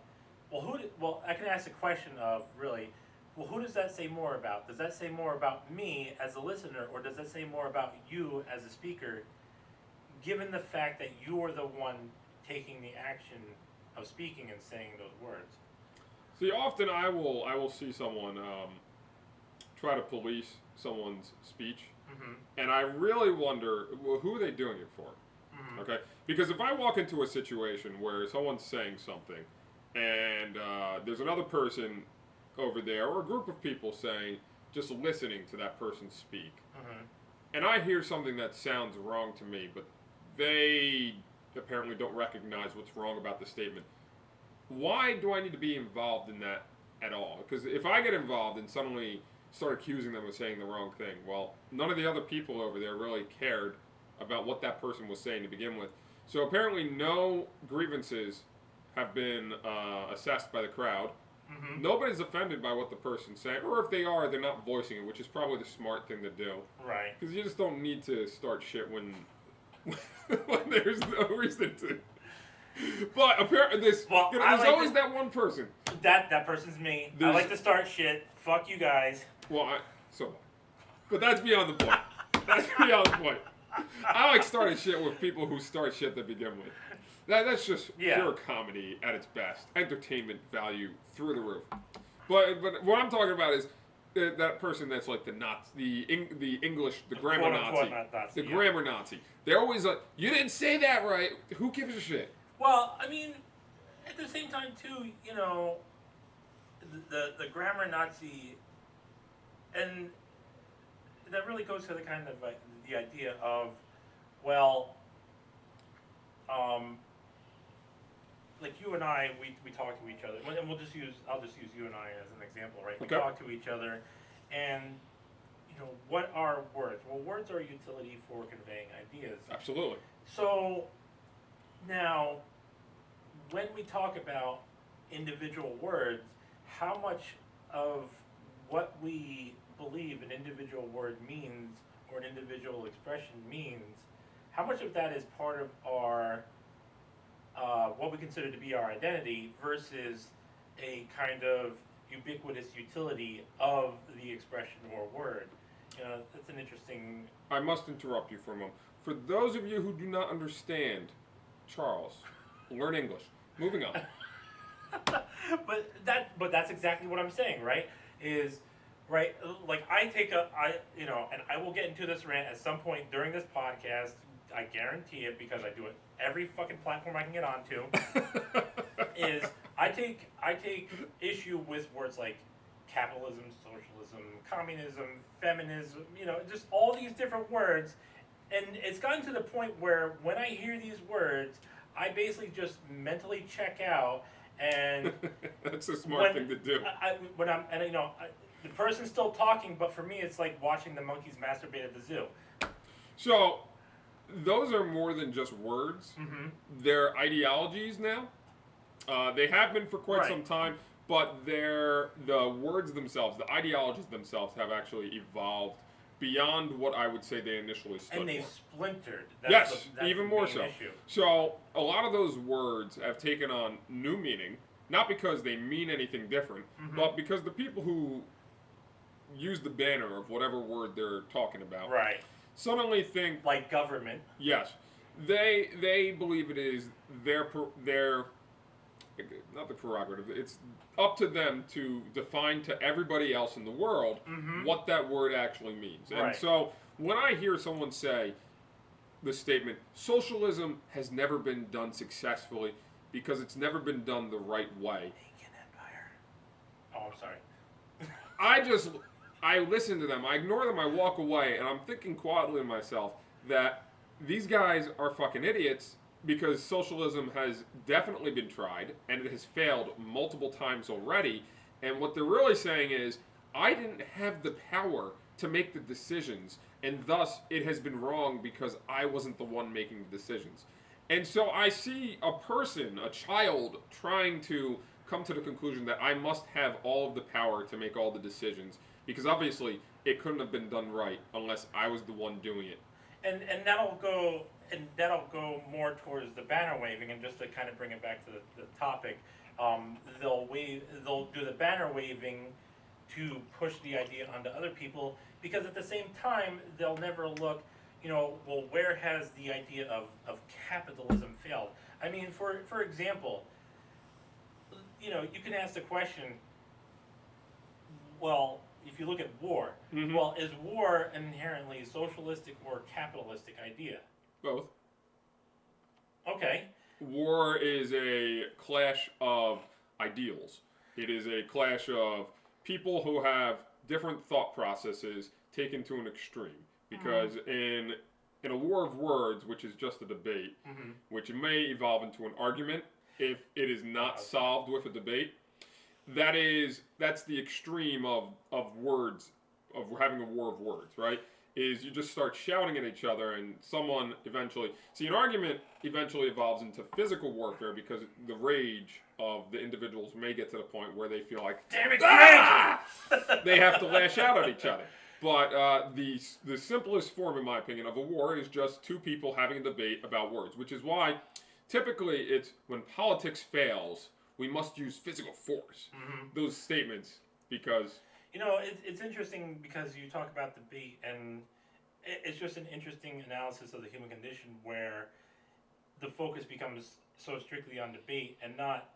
well, I can ask the question of, really, well, who does that say more about? Does that say more about me as a listener, or does that say more about you as a speaker, given the fact that you are the one taking the action of speaking and saying those words? See, often I will see someone try to police someone's speech, and I really wonder, well, who are they doing it for? Okay, because if I walk into a situation where someone's saying something, and there's another person over there, or a group of people saying, just listening to that person speak, and I hear something that sounds wrong to me, but they apparently don't recognize what's wrong about the statement, why do I need to be involved in that at all? Because if I get involved and suddenly start accusing them of saying the wrong thing, well, none of the other people over there really cared about what that person was saying to begin with. So apparently no grievances have been assessed by the crowd. Nobody's offended by what the person's saying, or if they are, they're not voicing it, which is probably the smart thing to do. Right. Because you just don't need to start shit when there's no reason to. But apparently, there's always that one person. That person's me. I like to start shit. Fuck you guys. Well, but that's beyond the point. That's beyond the point. I like starting shit with people who start shit to begin with. That's just pure comedy at its best. Entertainment value through the roof. But what I'm talking about is that person that's like the English, the grammar Nazi. The grammar Nazi. They're always like, you didn't say that right. Who gives a shit? Well, I mean, at the same time, too, you know, the grammar Nazi, and that really goes to the kind of like the idea of, well, like you and I, we talk to each other, and I'll just use you and I as an example, right? Okay. We talk to each other, and you know, what are words? Well, words are a utility for conveying ideas. Absolutely. So now, when we talk about individual words, how much of what we believe an individual word means, or an individual expression means, how much of that is part of our what we consider to be our identity versus a kind of ubiquitous utility of the expression or word? You know, that's an interesting... I must interrupt you for a moment. For those of you who do not understand Charles, learn English. Moving on. but that's exactly what I'm saying, right? Is right, like and I will get into this rant at some point during this podcast. I guarantee it, because I do it every fucking platform I can get onto. Is I take issue with words like capitalism, socialism, communism, feminism. You know, just all these different words, and it's gotten to the point where when I hear these words, I basically just mentally check out, and That's a smart thing to do. when I'm and the person's still talking, but for me, it's like watching the monkeys masturbate at the zoo. So, those are more than just words. Mm-hmm. They're ideologies now. They have been for quite Right. some time, but the words themselves, the ideologies themselves, have actually evolved beyond what I would say they initially stood And they've for. splintered. Yes, that's even the more main so. issue. So, a lot of those words have taken on new meaning, not because they mean anything different, Mhm. but because the people who use the banner of whatever word they're talking about Right. suddenly think, Like government. yes, they believe it is their not the prerogative. It's up to them to define to everybody else in the world Mhm. what that word actually means. And Right. so when I hear someone say the statement, socialism has never been done successfully because it's never been done the right way, Incan Empire. Oh, I'm sorry. I listen to them, I ignore them, I walk away, and I'm thinking quietly to myself that these guys are fucking idiots because socialism has definitely been tried and it has failed multiple times already. And what they're really saying is, I didn't have the power to make the decisions, and thus it has been wrong because I wasn't the one making the decisions. And so I see a person, a child, trying to come to the conclusion that I must have all of the power to make all the decisions because obviously it couldn't have been done right unless I was the one doing it. And that'll go more towards the banner waving, and just to kind of bring it back to the topic, they'll do the banner waving to push the idea onto other people, because at the same time they'll never look, well, where has the idea of capitalism failed? I mean, for example, you can ask the question, well, if you look at war, Mhm. well, is war an inherently socialistic or capitalistic idea? Both. Okay. War is a clash of ideals. It is a clash of people who have different thought processes taken to an extreme. Because in a war of words, which is just a debate, Mm-hmm. which may evolve into an argument if it is not solved with a debate, that's the extreme of words, of having a war of words, right? Is you just start shouting at each other, and someone eventually an argument eventually evolves into physical warfare because the rage of the individuals may get to the point where they feel like, Damn it, "Ah!" They have to lash out at each other. But the simplest form, in my opinion, of a war is just two people having a debate about words, which is why typically it's when politics fails, we must use physical force. Mm-hmm. Those statements, because It's interesting because you talk about debate, and it's just an interesting analysis of the human condition where the focus becomes so strictly on debate and not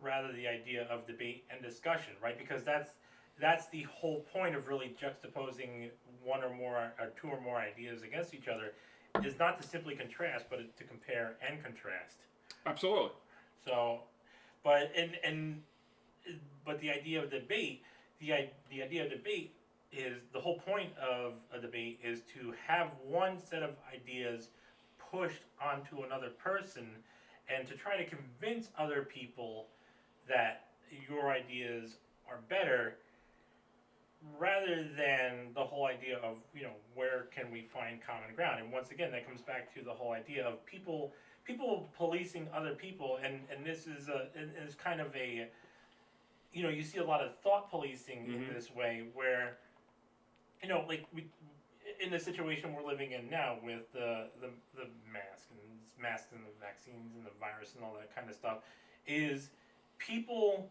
rather the idea of debate and discussion, right? Because that's the whole point of really juxtaposing one or more or two or more ideas against each other, is not to simply contrast, but to compare and contrast. absolutely. So, but the idea of debate, the idea of debate is, the whole point of a debate is to have one set of ideas pushed onto another person, and to try to convince other people that your ideas are better, rather than the whole idea of, where can we find common ground. And once again, that comes back to the whole idea of people policing other people, and this is kind of a, you see a lot of thought policing in Mhm. this way, where, like in the situation we're living in now with the masks and the vaccines and the virus and all that kind of stuff, is people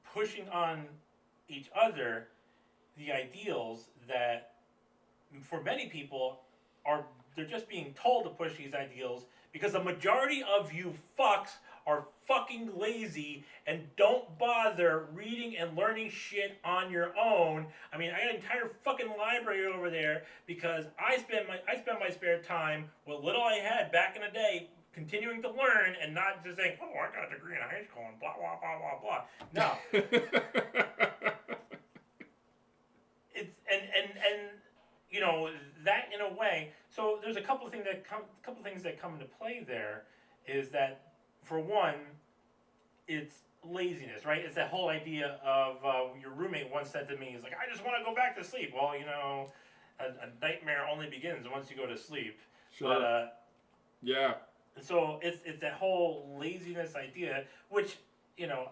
pushing on each other the ideals that, for many people, they're just being told to push these ideals because the majority of you fucks are fucking lazy and don't bother reading and learning shit on your own. I mean, I got an entire fucking library over there because I spend my spare time, what little I had back in the day, continuing to learn and not just saying, "Oh, I got a degree in high school and blah blah blah blah blah." No, it's and you know that in a way. So there's a couple of things that come into play there. Is that for one, it's laziness, right? It's that whole idea of your roommate once said to me, "He's like, I just want to go back to sleep." Well, you know, a nightmare only begins once you go to sleep. Sure. But Yeah. so it's that whole laziness idea, which you know,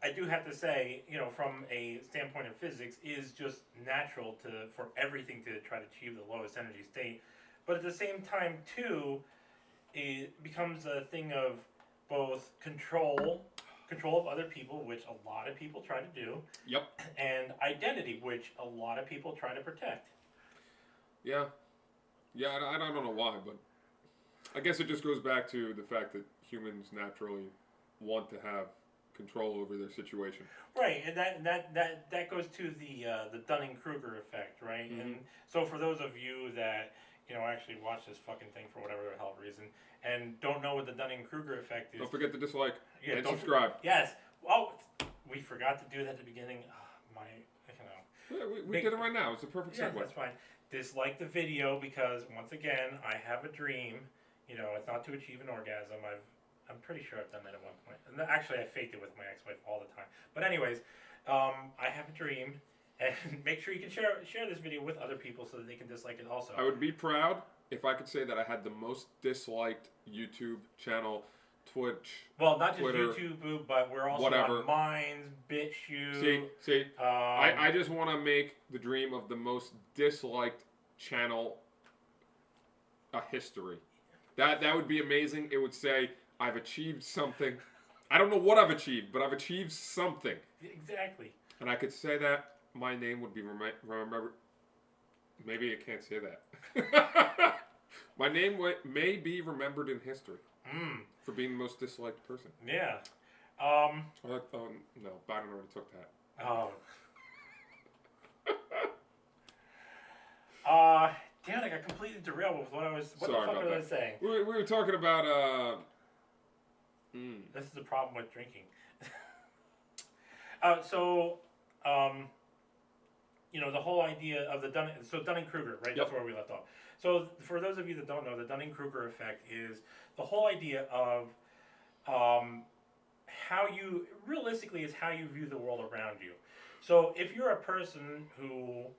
I do have to say, you know, from a standpoint of physics, is just natural for everything to try to achieve the lowest energy state. But at the same time, too, it becomes a thing of both control of other people, which a lot of people try to do. Yep. And identity, which a lot of people try to protect. Yeah. Yeah, I don't know why, but I guess it just goes back to the fact that humans naturally want to have control over their situation. Right, and that goes to the Dunning-Kruger effect, right? Mm-hmm. And so for those of you that, you know, actually watch this fucking thing for whatever the hell reason and don't know what the Dunning-Kruger effect is, Don't forget to dislike and don't subscribe. Yes. Oh, we forgot to do that at the beginning. Oh, Yeah, we did it right now. It's a perfect yeah, segue. that's fine. Dislike the video because once again, I have a dream. You know, it's not to achieve an orgasm. I'm pretty sure I've done that at one point. And actually, I faked it with my ex-wife all the time. But anyways, I have a dream, and make sure you can share this video with other people so that they can dislike it also. I would be proud if I could say that I had the most disliked YouTube channel, Twitch. Well, not just Twitter, YouTube, but we're also whatever. on Minds, BitChute. See, I just want to make the dream of the most disliked channel a history. That would be amazing. It would say I've achieved something. I don't know what I've achieved, but I've achieved something. Exactly. And I could say that my name would be remembered. Maybe I can't say that. My name may be remembered in history for being the most disliked person. Yeah. No, Biden already took that. Oh. Damn, I got completely derailed with what I was. What Sorry the fuck about was I saying? We were talking about. This is the problem with drinking. You know, the whole idea of the Dunning-Kruger, right? Yep. That's where we left off. So for those of you that don't know, the Dunning-Kruger effect is the whole idea of how you view the world around you. So if you're a person who,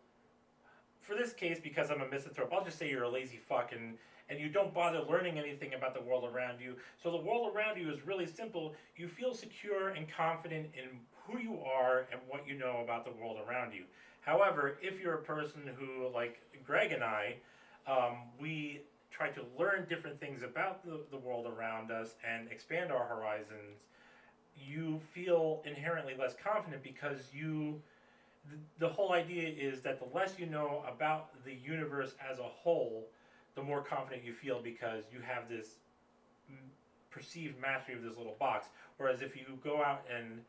for this case, because I'm a misanthrope, I'll just say you're a lazy fuck and you don't bother learning anything about the world around you. So the world around you is really simple. You feel secure and confident in who you are and what you know about the world around you. However, if you're a person who, like Greg and I, we try to learn different things about the world around us and expand our horizons, you feel inherently less confident because the whole idea is that the less you know about the universe as a whole, the more confident you feel because you have this perceived mastery of this little box. Whereas if you go out and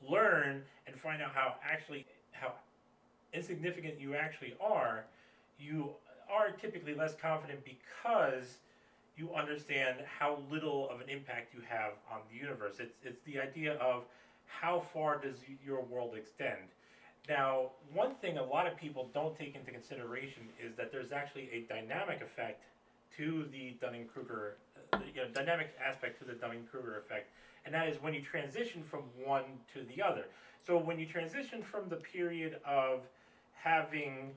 learn and find out how insignificant you actually are, you are typically less confident because you understand how little of an impact you have on the universe. It's the idea of how far does your world extend. Now, one thing a lot of people don't take into consideration is that there's actually a dynamic effect to the Dunning-Kruger, dynamic aspect to the Dunning-Kruger effect, and that is when you transition from one to the other. So when you transition from the period of having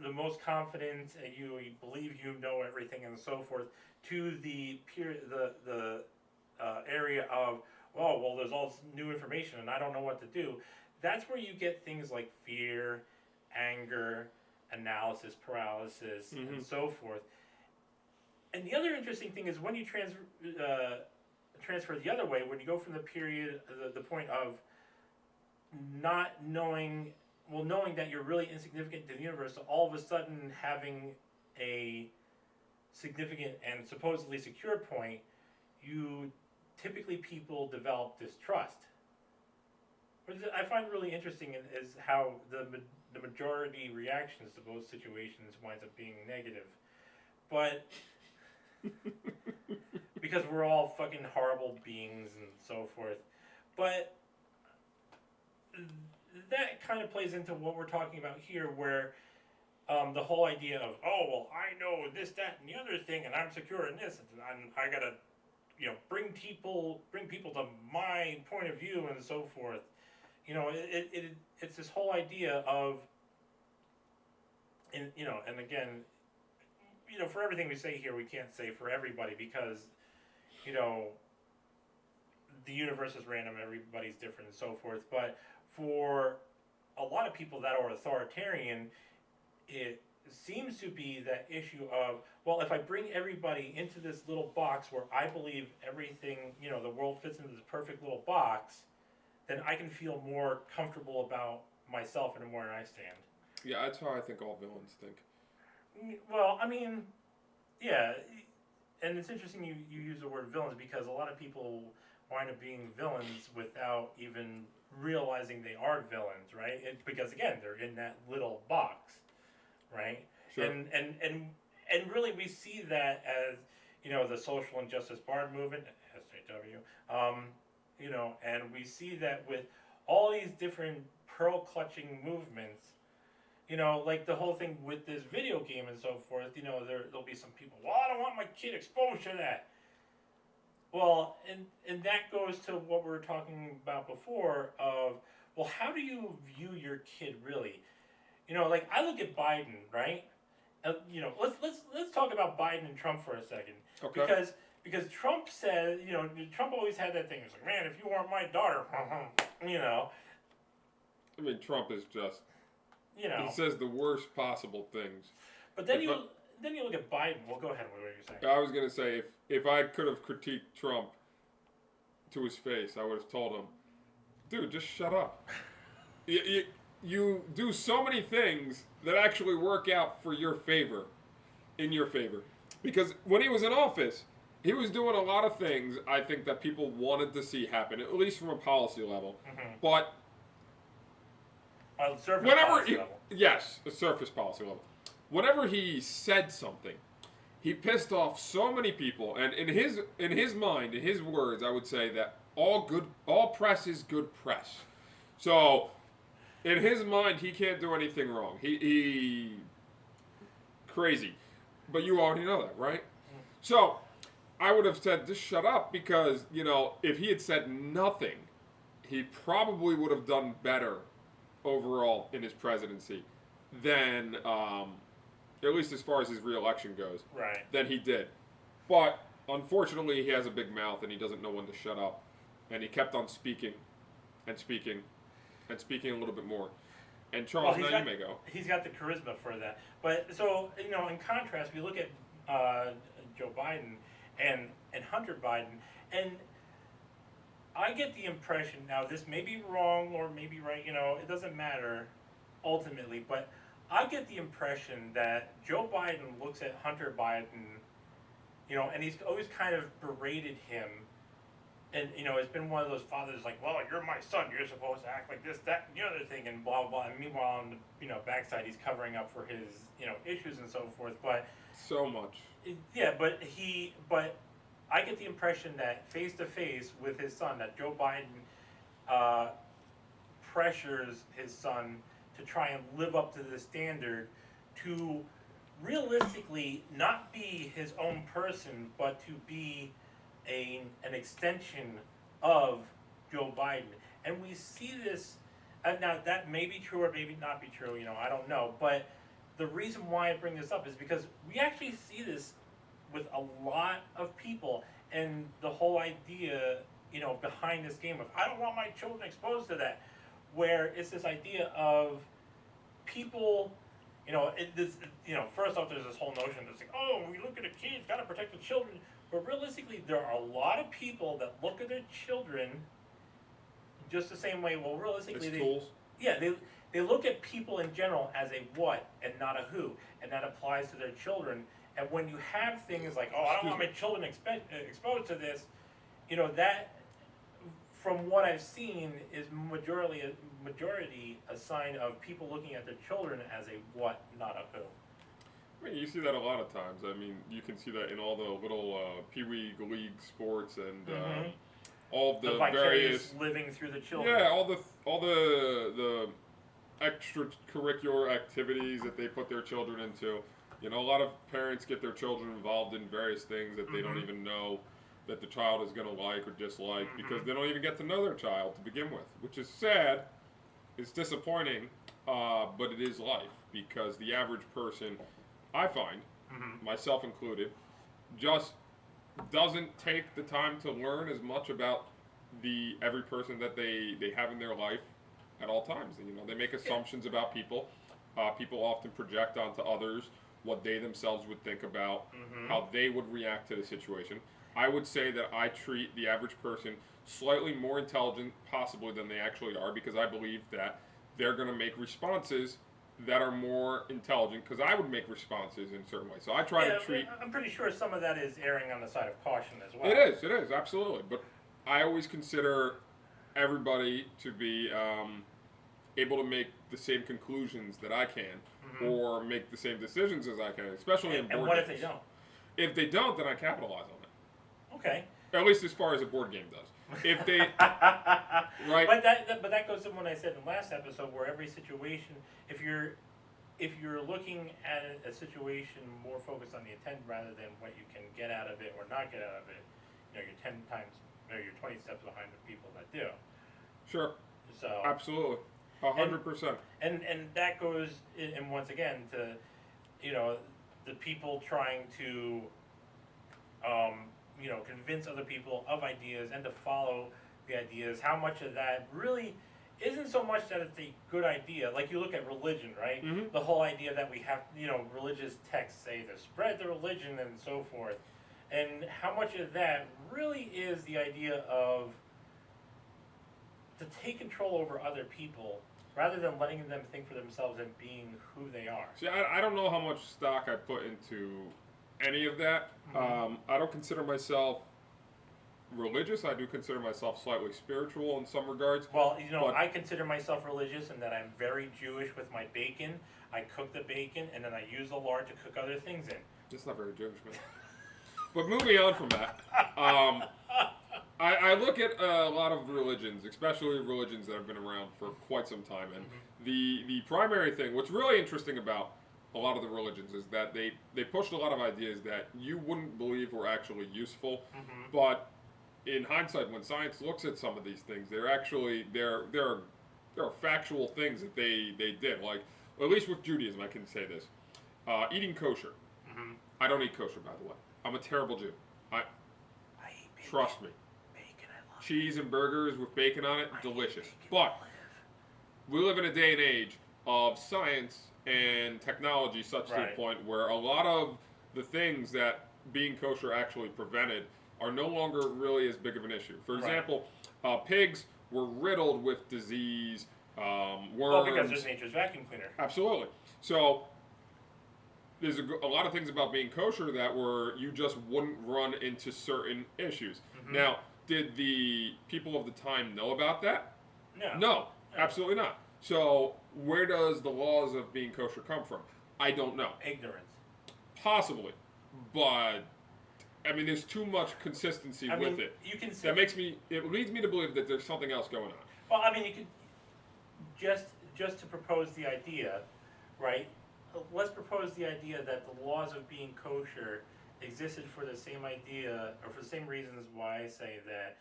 the most confidence and you believe you know everything and so forth, to the period, the area of, oh, well, there's all this new information and I don't know what to do. That's where you get things like fear, anger, analysis paralysis, and so forth. And the other interesting thing is when you transfer the other way, when you go from the period, the point of not knowing, knowing that you're really insignificant to the universe, to all of a sudden having a significant and supposedly secure point, people develop distrust. Which I find really interesting is how the majority reactions to both situations winds up being negative. But because we're all fucking horrible beings and so forth. But that kind of plays into what we're talking about here, where the whole idea of, oh, well, I know this, that, and the other thing, and I'm secure in this, and I gotta, bring people to my point of view and so forth. It's this whole idea of, and again, for everything we say here, we can't say for everybody because, the universe is random, everybody's different and so forth. But for a lot of people that are authoritarian, it seems to be that issue of, well, if I bring everybody into this little box where I believe everything, the world fits into this perfect little box, then I can feel more comfortable about myself and where I stand. Yeah, that's how I think all villains think. Well, I mean, yeah, and it's interesting you use the word villains because a lot of people wind up being villains without even realizing they are villains, right? Because again, they're in that little box, right? Sure. And really, we see that as the social injustice bar movement, SJW, and we see that with all these different pearl clutching movements. Like the whole thing with this video game and so forth, there'll be some people, well, I don't want my kid exposed to that. Well, and that goes to what we were talking about before of, well, how do you view your kid really? Like I look at Biden, right? Let's talk about Biden and Trump for a second. Okay. Because Trump said, Trump always had that thing. It's like, man, if you weren't my daughter, I mean, Trump is just, he says the worst possible things. But then you look at Biden. Well, go ahead. What were you saying? I was going to say, if I could have critiqued Trump to his face, I would have told him, dude, just shut up. You do so many things that actually work out for your favor, in your favor. Because when he was in office, he was doing a lot of things I think that people wanted to see happen, at least from a policy level. Mm-hmm. But yes, a surface policy level. Whenever he said something, he pissed off so many people, and in his mind, in his words, I would say that all press is good press. So, in his mind, he can't do anything wrong. He crazy, but you already know that, right? So, I would have said just shut up because if he had said nothing, he probably would have done better overall in his presidency than. At least as far as his re-election goes, right? Than he did. But unfortunately, he has a big mouth and he doesn't know when to shut up. And he kept on speaking and speaking and speaking a little bit more. And Charles, you may go. He's got the charisma for that. But so in contrast, we look at Joe Biden and Hunter Biden, and I get the impression, now this may be wrong or maybe right. It doesn't matter ultimately, but I get the impression that Joe Biden looks at Hunter Biden, and he's always kind of berated him. And, it's been one of those fathers like, well, you're my son, you're supposed to act like this, that, and the other thing, and blah, blah. And meanwhile, on the, backside, he's covering up for his, issues and so forth. But so much. Yeah, but I get the impression that face to face with his son, that Joe Biden pressures his son to try and live up to the standard, to realistically not be his own person, but to be an extension of Joe Biden. And we see this, now that may be true or maybe not be true, I don't know, but the reason why I bring this up is because we actually see this with a lot of people, and the whole idea, behind this game of, I don't want my children exposed to that, where it's this idea of people, first off, there's this whole notion that's like, oh, we look at the kids, gotta protect the children. But realistically, there are a lot of people that look at their children just the same way. Well, realistically, they look at people in general as a what and not a who, and that applies to their children. And when you have things like, oh, I don't want my children exposed to this, that, from what I've seen, is majority a sign of people looking at their children as a what, not a who. I mean, you see that a lot of times. I mean, you can see that in all the little Pee Wee League sports and all of The the vicarious various. living through the children. Yeah, all the extracurricular activities that they put their children into. You know, a lot of parents get their children involved in various things that they don't even know that the child is going to like or dislike because they don't even get to know their child to begin with, which is sad. It's disappointing, but it is life because the average person, I find, myself included, just doesn't take the time to learn as much about the every person that they have in their life at all times. You know, they make assumptions about people. People often project onto others what they themselves would think about, how they would react to the situation. I would say that I treat the average person slightly more intelligent, possibly, than they actually are, because I believe that they're going to make responses that are more intelligent, because I would make responses in certain ways. So I try to treat. I'm pretty sure some of that is erring on the side of caution as well. It is, absolutely. But I always consider everybody to be able to make the same conclusions that I can, or make the same decisions as I can, especially in board And what games. if they don't? If they don't, then I capitalize on it. Okay. At least as far as a board game does. If they, right? But that goes to what I said in the last episode, where every situation, if you're looking at a situation more focused on the intent rather than what you can get out of it or not get out of it, you know, you're 10 times, or you're 20 steps behind the people that do. Sure. So Absolutely. 100%. And that goes and once again to, you know, the people trying to, you know, convince other people of ideas and to follow the ideas. How much of that really isn't so much that it's a good idea. Like you look at religion, right? The whole idea that we have, you know, religious texts say to spread the religion and so forth. And how much of that really is the idea of to take control over other people rather than letting them think for themselves and being who they are. See, I don't know how much stock I put into any of that. I don't consider myself religious. I do consider myself slightly spiritual in some regards. Well, you know, But- I consider myself religious in that I'm very Jewish with my bacon. I cook the bacon and then I use the lard to cook other things in. It's not very Jewish, man. But moving on from that, I look at a lot of religions, especially religions that have been around for quite some time, and the primary thing, what's really interesting about a lot of the religions is that they pushed a lot of ideas that you wouldn't believe were actually useful, but in hindsight, when science looks at some of these things, they're actually there are factual things that they did. Like, at least with Judaism, I can say this: eating kosher. I don't eat kosher, by the way. I'm a terrible Jew. I eat bacon. Trust me. Bacon, I love Cheese and burgers with bacon on it, delicious. bacon. But we live in a day and age of science and technology such to the Right. point where a lot of the things that being kosher actually prevented are no longer really as big of an issue. For Right. example, pigs were riddled with disease, worms. Well, because there's nature's vacuum cleaner. Absolutely. So there's a lot of things about being kosher that were you just wouldn't run into certain issues. Now, did the people of the time know about that? No, absolutely not. So where does the laws of being kosher come from? I don't know. Ignorance. Possibly, but I mean, there's too much consistency I with mean, it. you can say, It leads me to believe that there's something else going on. well, I mean, you could just to propose the idea, right? Let's propose the idea that the laws of being kosher existed for the same idea, or for the same reasons why I say that,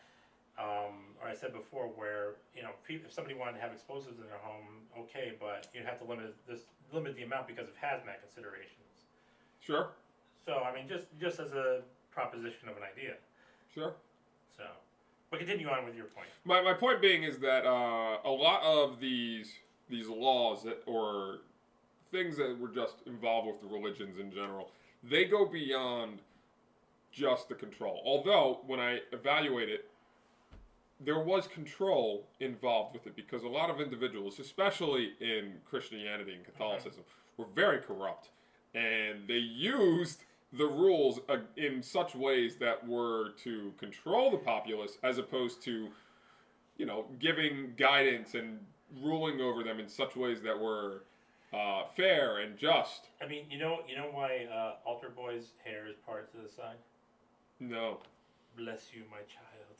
or I said before, where, you know, if somebody wanted to have explosives in their home, okay, but you have to limit the amount because of hazmat considerations. Sure, So, I mean, just as a proposition of an idea. sure. So, but continue on with your point. My point being is that a lot of these laws or things that were just involved with the religions in general, they go beyond just the control. Although, when I evaluate it, there was control involved with it because a lot of individuals, especially in Christianity and Catholicism, were very corrupt. And they used the rules in such ways that were to control the populace as opposed to, you know, giving guidance and ruling over them in such ways that were fair and just. I mean, you know why Altar Boy's hair is parted to the side? No. Bless you, my child.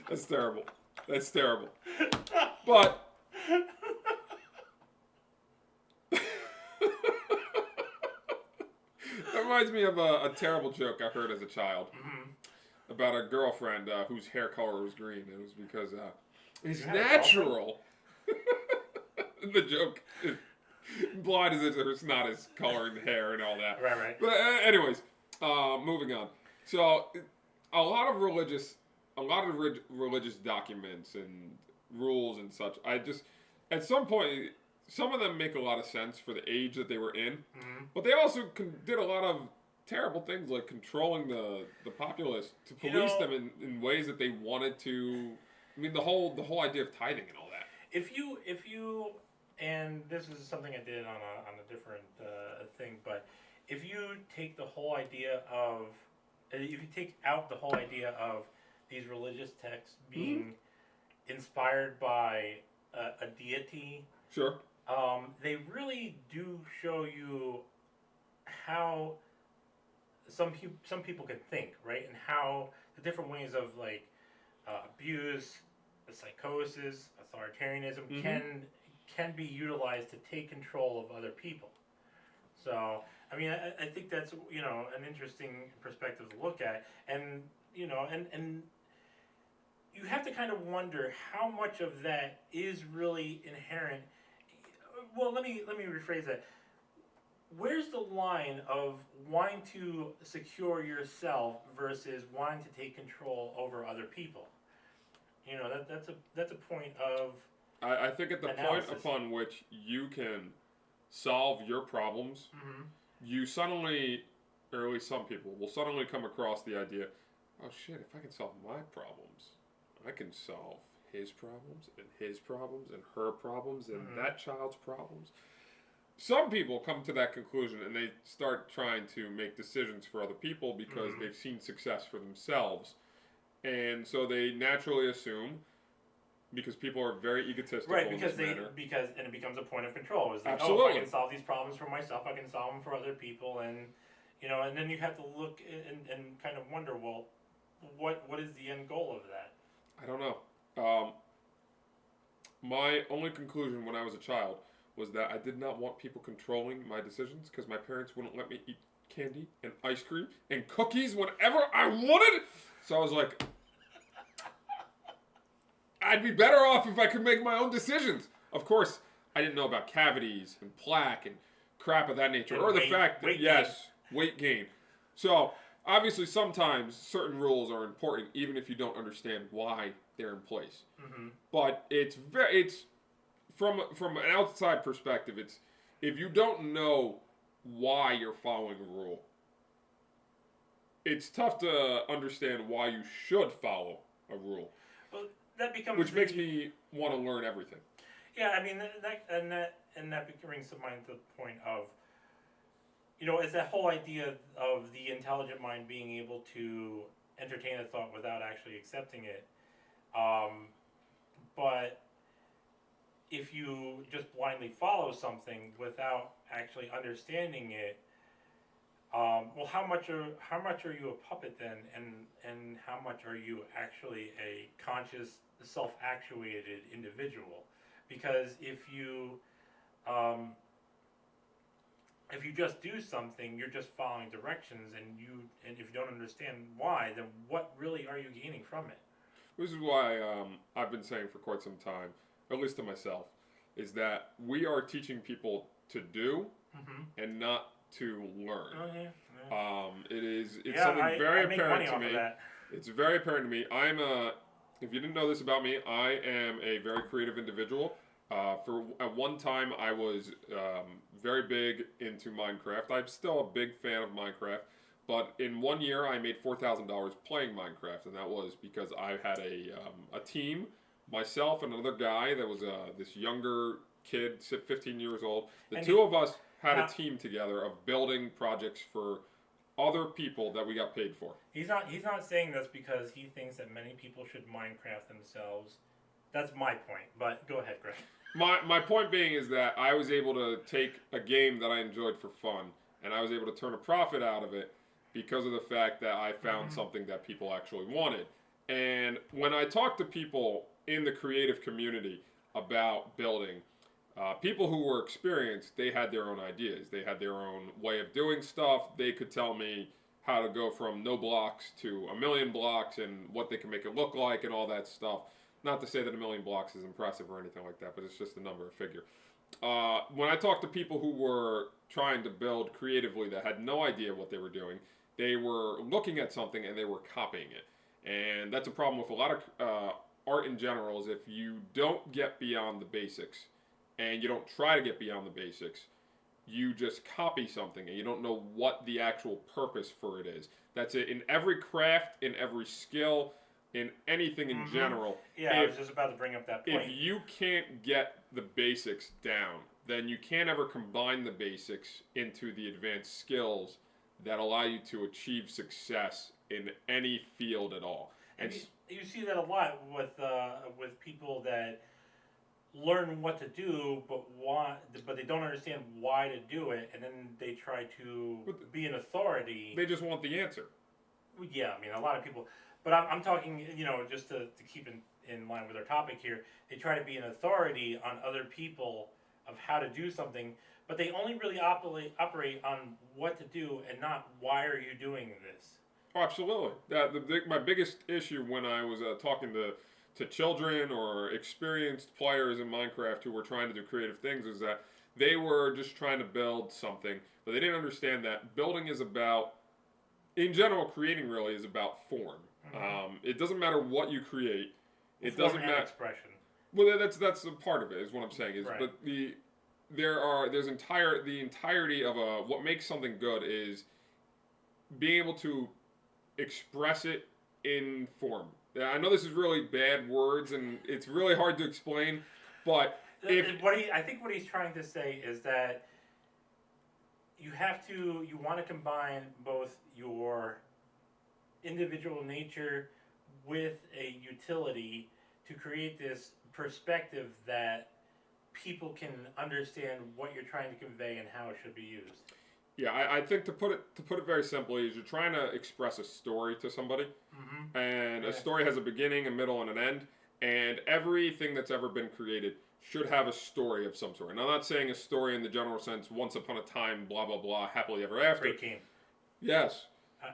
That's terrible. That's terrible. But that reminds me of a terrible joke I heard as a child about a girlfriend whose hair color was green. It was because it's You had a natural. The joke implied is that it's not his color and hair and all that. Right. But anyways, moving on. So a lot of religious documents and rules and such. I just at some point some of them make a lot of sense for the age that they were in, but they also did a lot of terrible things like controlling the populace to police them in ways that they wanted to. I mean, the whole idea of tithing and all that. If you and this is something I did on a different thing, but if you take the whole idea of if you take out the whole idea of these religious texts being inspired by a deity, Sure. they really do show you how some people can think, right, and how the different ways of like abuse, psychosis, authoritarianism can be utilized to take control of other people. So, I mean, I think that's an interesting perspective to look at, and and you have to kind of wonder how much of that is really inherent. Well, let me rephrase that. Where's the line of wanting to secure yourself versus wanting to take control over other people? That's a point of. I think at the analysis. point upon which you can solve your problems, you suddenly, or at least some people, will suddenly come across the idea, oh shit, if I can solve my problems, I can solve his problems and her problems and that child's problems. Some people come to that conclusion and they start trying to make decisions for other people because they've seen success for themselves. And so they naturally assume, because people are very egotistical Right, in because this manner. and it becomes a point of control. It's like, Absolutely. oh, if I can solve these problems for myself, I can solve them for other people, and and then you have to look and kind of wonder, well, what is the end goal of that? I don't know. My only conclusion when I was a child was that I did not want people controlling my decisions because my parents wouldn't let me eat candy and ice cream and cookies whenever I wanted. So I was like, I'd be better off if I could make my own decisions. Of course, I didn't know about cavities and plaque and crap of that nature, And or the weight- fact that, weight weight gain. So, obviously, sometimes certain rules are important, even if you don't understand why they're in place. But it's from an outside perspective. It's if you don't know why you're following a rule, it's tough to understand why you should follow a rule. Well, that becomes Which makes me want to learn everything. Yeah, I mean that brings to mind the point of, it's that whole idea of the intelligent mind being able to entertain a thought without actually accepting it. But if you just blindly follow something without actually understanding it, well, how much are you a puppet then, and how much are you actually a conscious, self-actuated individual? Because if you just do something, you're just following directions, and if you don't understand why, then what really are you gaining from it? This is why I've been saying for quite some time, at least to myself, is that we are teaching people to do and not to learn. Oh yeah. It's something very I make apparent money to off me. of that. It's very apparent to me. If you didn't know this about me, I am a very creative individual. At one time, I was very big into Minecraft. I'm still a big fan of Minecraft. But in 1 year, I made $4,000 playing Minecraft, and that was because I had a team, myself and another guy that was this younger kid, 15 years old. The two of us had a team together of building projects for other people that we got paid for. He's not saying this because he thinks that many people should Minecraft themselves That's my point. But go ahead, Greg. My point being is that I was able to take a game that I enjoyed for fun, and I was able to turn a profit out of it because of the fact that I found something that people actually wanted. And when I talk to people in the creative community about building, people who were experienced, they had their own ideas. They had their own way of doing stuff. They could tell me how to go from no blocks to a million blocks and what they can make it look like and all that stuff. Not to say that a million blocks is impressive or anything like that, but it's just a number, a figure. When I talked to people who were trying to build creatively that had no idea what they were doing, they were looking at something and they were copying it. And that's a problem with a lot of art in general is if you don't get beyond the basics and you don't try to get beyond the basics, you just copy something and you don't know what the actual purpose for it is. That's it in every craft, in every skill, in anything in general. Yeah, I was just about to bring up that point. If you can't get the basics down, then you can't ever combine the basics into the advanced skills that allow you to achieve success in any field at all. And you see that a lot with people that learn what to do, but they don't understand why to do it, and then they try to be an authority. They just want the answer. Yeah, I mean, a lot of people. But I'm talking, just to keep in line with our topic here, they try to be an authority on other people of how to do something, but they only really operate on what to do and not why are you doing this. Oh, absolutely. My biggest issue when I was talking to children or experienced players in Minecraft who were trying to do creative things is that they were just trying to build something, but they didn't understand that building is about, in general, creating really is about form. It doesn't matter what you create. It doesn't matter expression. Well, that's a part of it. Is what I'm saying is, right. But the entirety of what makes something good is being able to express it in form. I know this is really bad words and it's really hard to explain, but I think what he's trying to say is that you want to combine both your individual nature with a utility to create this perspective that people can understand what you're trying to convey and how it should be used. Yeah, I think to put it very simply is you're trying to express a story to somebody, and a story has a beginning, a middle, and an end, and everything that's ever been created should have a story of some sort. And I'm not saying a story in the general sense, once upon a time, blah blah blah, happily ever after. Great game. Yes.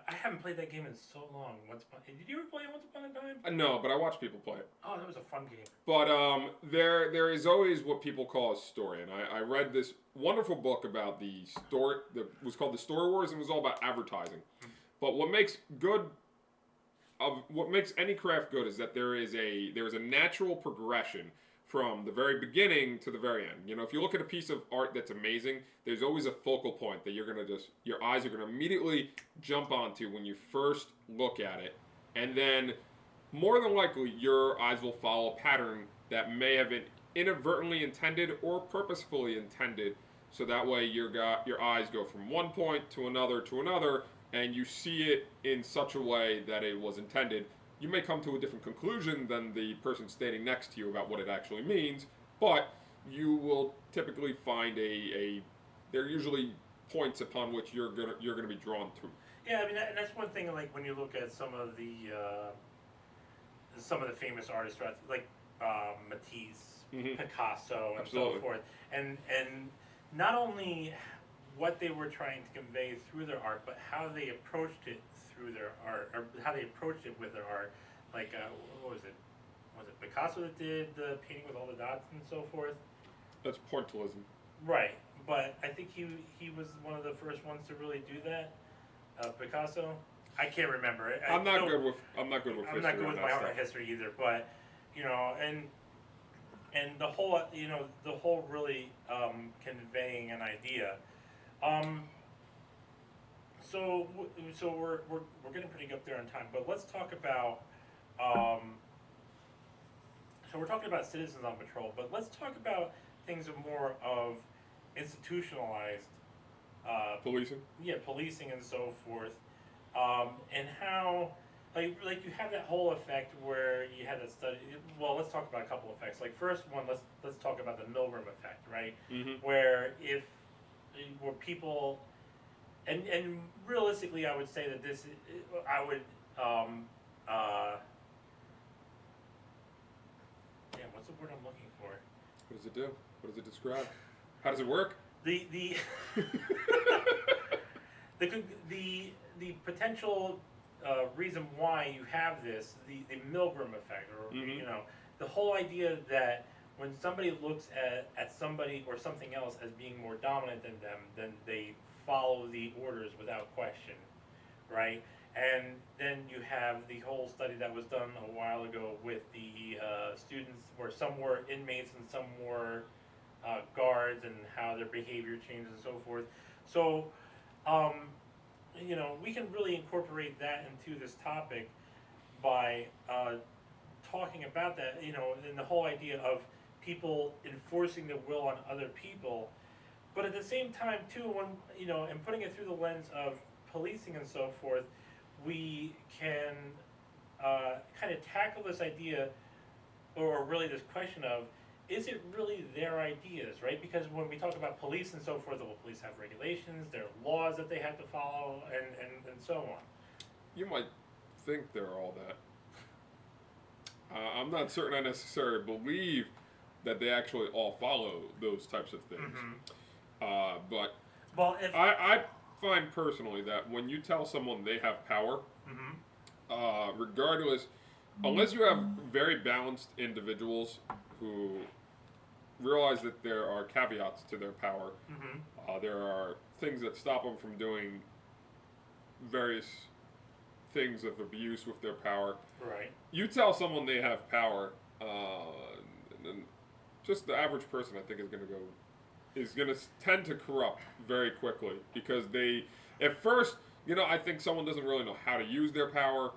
I haven't played that game in so long. Did you ever play Once Upon a Time? No, but I watch people play it. Oh, that was a fun game. But there is always what people call a story, and I read this wonderful book about the story that was called The Story Wars, and it was all about advertising. But what makes any craft good is that there is a natural progression from the very beginning to the very end. If you look at a piece of art that's amazing, there's always a focal point that your eyes are gonna immediately jump onto when you first look at it, and then more than likely your eyes will follow a pattern that may have been inadvertently intended or purposefully intended, so that way your eyes go from one point to another, and you see it in such a way that it was intended. You may come to a different conclusion than the person standing next to you about what it actually means, but you will typically find there are usually points upon which you're gonna be drawn to. Yeah, I mean, and that's one thing. Like when you look at some of the famous artists, like Matisse, Picasso, and Absolutely. so forth, and not only what they were trying to convey through their art, but how they approached it through their art, or how they approached it with their art. Like, what was it? Was it Picasso that did the painting with all the dots and so forth? That's pointillism. Right, but I think he was one of the first ones to really do that. Picasso. I can't remember. I'm not good with I'm not good with my art history either, but and the whole really conveying an idea. So we're getting pretty up there on time, but let's talk about. So we're talking about Citizens on Patrol, but let's talk about things more of institutionalized policing. Yeah, policing and so forth, and how like you have that whole effect where you had that study. Well, let's talk about a couple effects. Like first one, let's talk about the Milgram effect, right? Mm-hmm. Where where people, and realistically, I would say that I would, damn, what's the word I'm looking for? What does it do? What does it describe? How does it work? The the potential reason why you have this, the Milgram effect, or Mhm. you know, the whole idea that when somebody looks at somebody or something else as being more dominant than them, then they follow the orders without question, right? And then you have the whole study that was done a while ago with the students, where some were inmates and some were guards, and how their behavior changes and so forth. So, um, you know, we can really incorporate that into this topic by talking about that, you know, and the whole idea of people enforcing their will on other people, but at the same time too, when you know, and putting it through the lens of policing and so forth, we can kind of tackle this idea, or really this question of, is it really their ideas, right? Because when we talk about police and so forth, well, police have regulations, there are laws that they have to follow, and so on. You might think they're all that. I'm not certain I necessarily believe that they actually all follow those types of things. But Well, if I find personally that when you tell someone they have power, regardless, unless you have very balanced individuals who realize that there are caveats to their power, there are things that stop them from doing various things of abuse with their power. right. You tell someone they have power, and just the average person, I think, is gonna tend to corrupt very quickly, because they, at first, you know, I think someone doesn't really know how to use their power.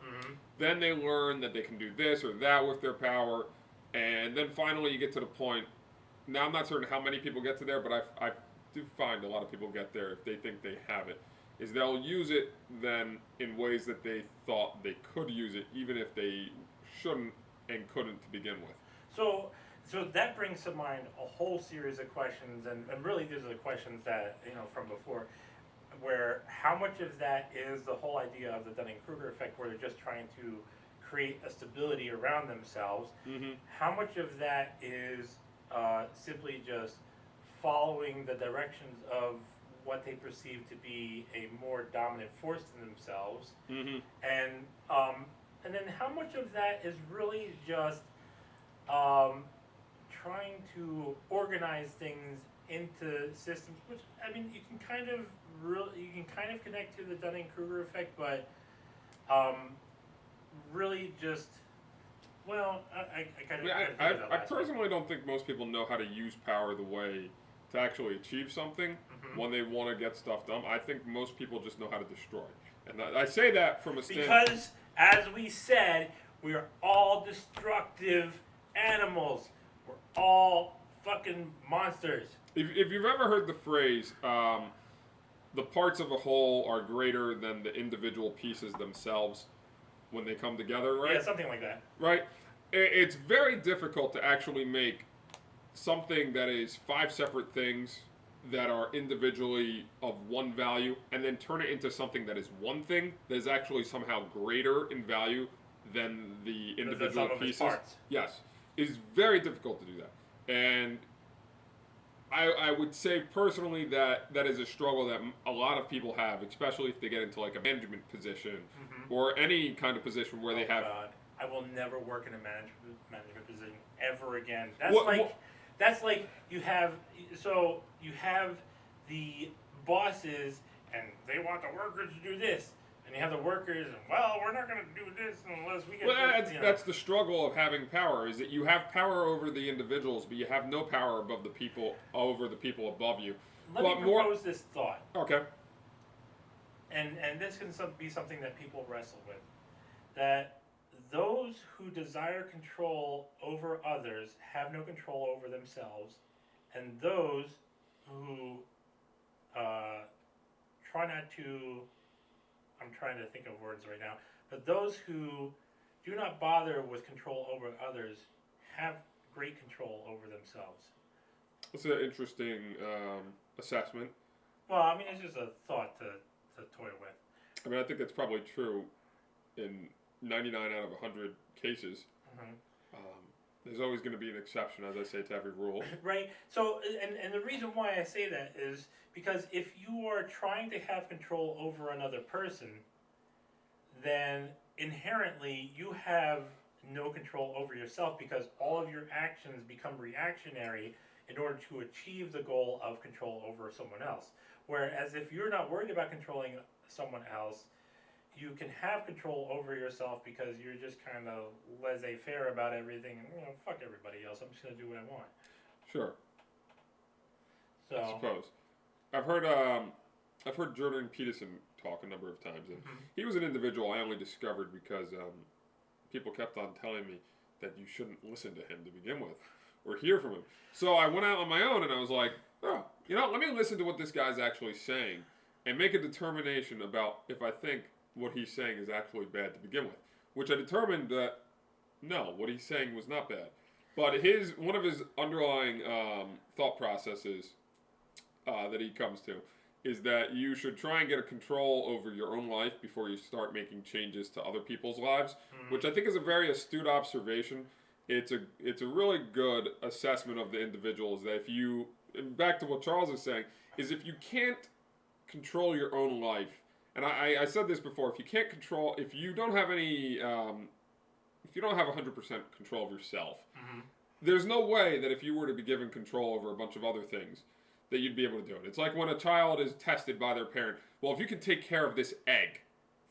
Then they learn that they can do this or that with their power, and then finally you get to the point. Now I'm not certain how many people get to there, but I do find a lot of people get there if they think they have it. Is they'll use it then in ways that they thought they could use it, even if they shouldn't and couldn't to begin with. So, so that brings to mind a whole series of questions, and really these are the questions that, you know, from before, where how much of that is the whole idea of the Dunning-Kruger effect, where they're just trying to create a stability around themselves. How much of that is simply just following the directions of what they perceive to be a more dominant force than themselves, and then how much of that is really just trying to organize things into systems, which, I mean, you can kind of connect to the Dunning-Kruger effect, but really just, well, I kind of I personally don't think most people know how to use power the way to actually achieve something when they want to get stuff done. I think most people just know how to destroy. And I say that from a standpoint. Because, as we said, we are all destructive animals. We're all fucking monsters. If you've ever heard the phrase, the parts of a whole are greater than the individual pieces themselves when they come together, right? Yeah, something like that. Right? It's very difficult to actually make something that is 5 separate things that are individually of one value, and then turn it into something that is one thing that is actually somehow greater in value than the individual pieces. Parts. Yes. It's very difficult to do that. And I would say personally that is a struggle that a lot of people have, especially if they get into like a management position or any kind of position where they have. God. I will never work in a management position ever again. That's like you have the bosses, and they want the workers to do this, and you have the workers, and well, we're not going to do this unless we get. Well, that's the struggle of having power, is that you have power over the individuals, but you have no power above the people above you. Let me propose this thought. Okay. And this can be something that people wrestle with. That those who desire control over others have no control over themselves, and those who try not to, I'm trying to think of words right now, But those who do not bother with control over others have great control over themselves. That's an interesting assessment. Well, I mean, it's just a thought to toy with. I mean, I think that's probably true in 99 out of 100 cases. Mm-hmm. There's always going to be an exception, as I say, to every rule. Right. So, and the reason why I say that is because if you are trying to have control over another person, then inherently you have no control over yourself because all of your actions become reactionary in order to achieve the goal of control over someone else. Whereas if you're not worried about controlling someone else, you can have control over yourself because you're just kind of laissez-faire about everything and, fuck everybody else. I'm just going to do what I want. Sure. So, I suppose. I've heard Jordan Peterson talk a number of times, and he was an individual I only discovered because people kept on telling me that you shouldn't listen to him to begin with or hear from him. So I went out on my own and I was like, let me listen to what this guy's actually saying and make a determination about if I think what he's saying is actually bad to begin with, which I determined that no, what he's saying was not bad. But one of his underlying thought processes that he comes to is that you should try and get a control over your own life before you start making changes to other people's lives, which I think is a very astute observation. It's a really good assessment of the individual. Is that if you, and back to what Charles is saying, is if you can't control your own life, and I said this before, if you don't have any, if you don't have 100% control of yourself, there's no way that if you were to be given control over a bunch of other things, that you'd be able to do it. It's like when a child is tested by their parent. Well, if you can take care of this egg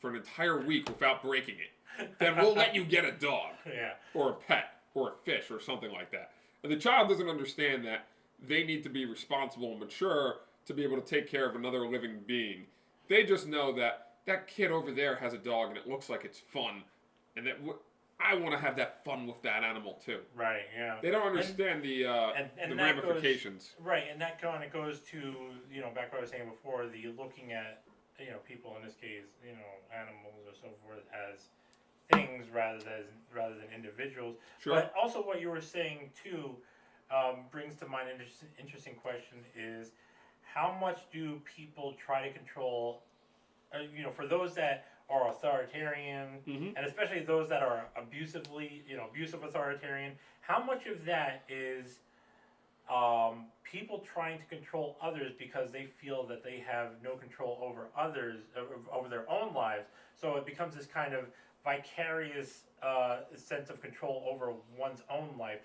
for an entire week without breaking it, then we'll let you get a dog, or a pet, or a fish, or something like that. And the child doesn't understand that they need to be responsible and mature to be able to take care of another living being. They just know that that kid over there has a dog and it looks like it's fun, and that I want to have that fun with that animal too. Right, yeah. They don't understand the ramifications. Right, and that kind of goes to, back what I was saying before, the looking at, people, in this case, animals or so forth, as things rather than individuals. Sure. But also what you were saying too brings to mind an interesting question is, how much do people try to control, for those that are authoritarian, and especially those that are abusive authoritarian, how much of that is people trying to control others because they feel that they have no control over others, over their own lives, so it becomes this kind of vicarious sense of control over one's own life,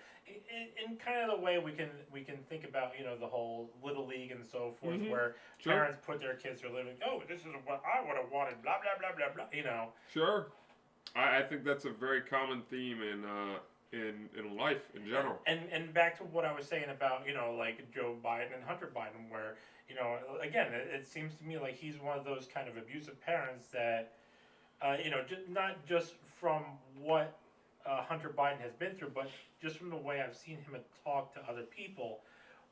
in kind of the way we can think about the whole Little League and so forth, where parents put their kids through living. Oh, this is what I would have wanted. Blah blah blah blah blah. Sure, I think that's a very common theme in life in general. And back to what I was saying about like Joe Biden and Hunter Biden, where again it seems to me like he's one of those kind of abusive parents that. Not just from what Hunter Biden has been through, but just from the way I've seen him talk to other people,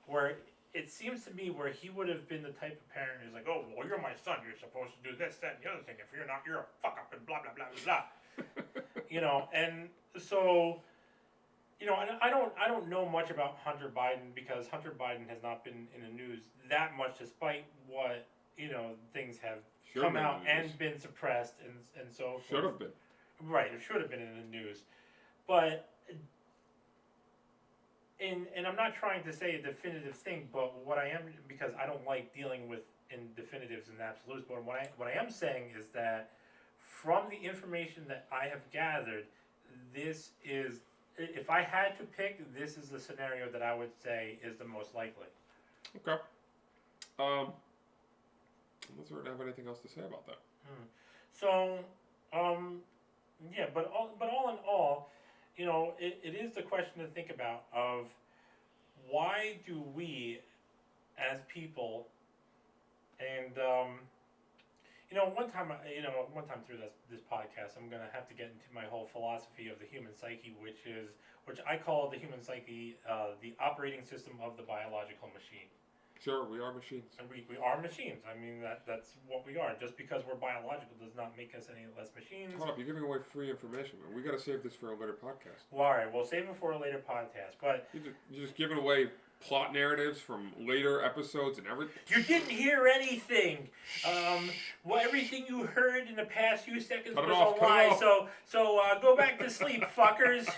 where it seems to me where he would have been the type of parent who's like, oh, well, you're my son, you're supposed to do this, that, and the other thing. If you're not, you're a fuck up and blah, blah, blah, blah, blah. And so, and I don't know much about Hunter Biden because Hunter Biden has not been in the news that much, despite what, things have come out and been suppressed and so forth. Should have been. Right, it should have been in the news. But, and I'm not trying to say a definitive thing, but what I am, because I don't like dealing with in definitives and absolutes, but what I am saying is that from the information that I have gathered, this is, if I had to pick, this is the scenario that I would say is the most likely. Okay. Unless we have anything else to say about that. So, yeah, but all in all, it is the question to think about of why do we, as people, and one time through this podcast, I'm gonna have to get into my whole philosophy of the human psyche, which I call the human psyche the operating system of the biological machine. Sure, we are machines. And we are machines. I mean, that's what we are. Just because we're biological does not make us any less machines. Hold up, you're giving away free information, man. We got to save this for a later podcast. Well, all right, we'll save it for a later podcast. But You're just giving away plot narratives from later episodes and everything. you didn't hear anything. Well, everything you heard in the past few seconds Cut it was off, a cut it lie. off. So go back to sleep, fuckers.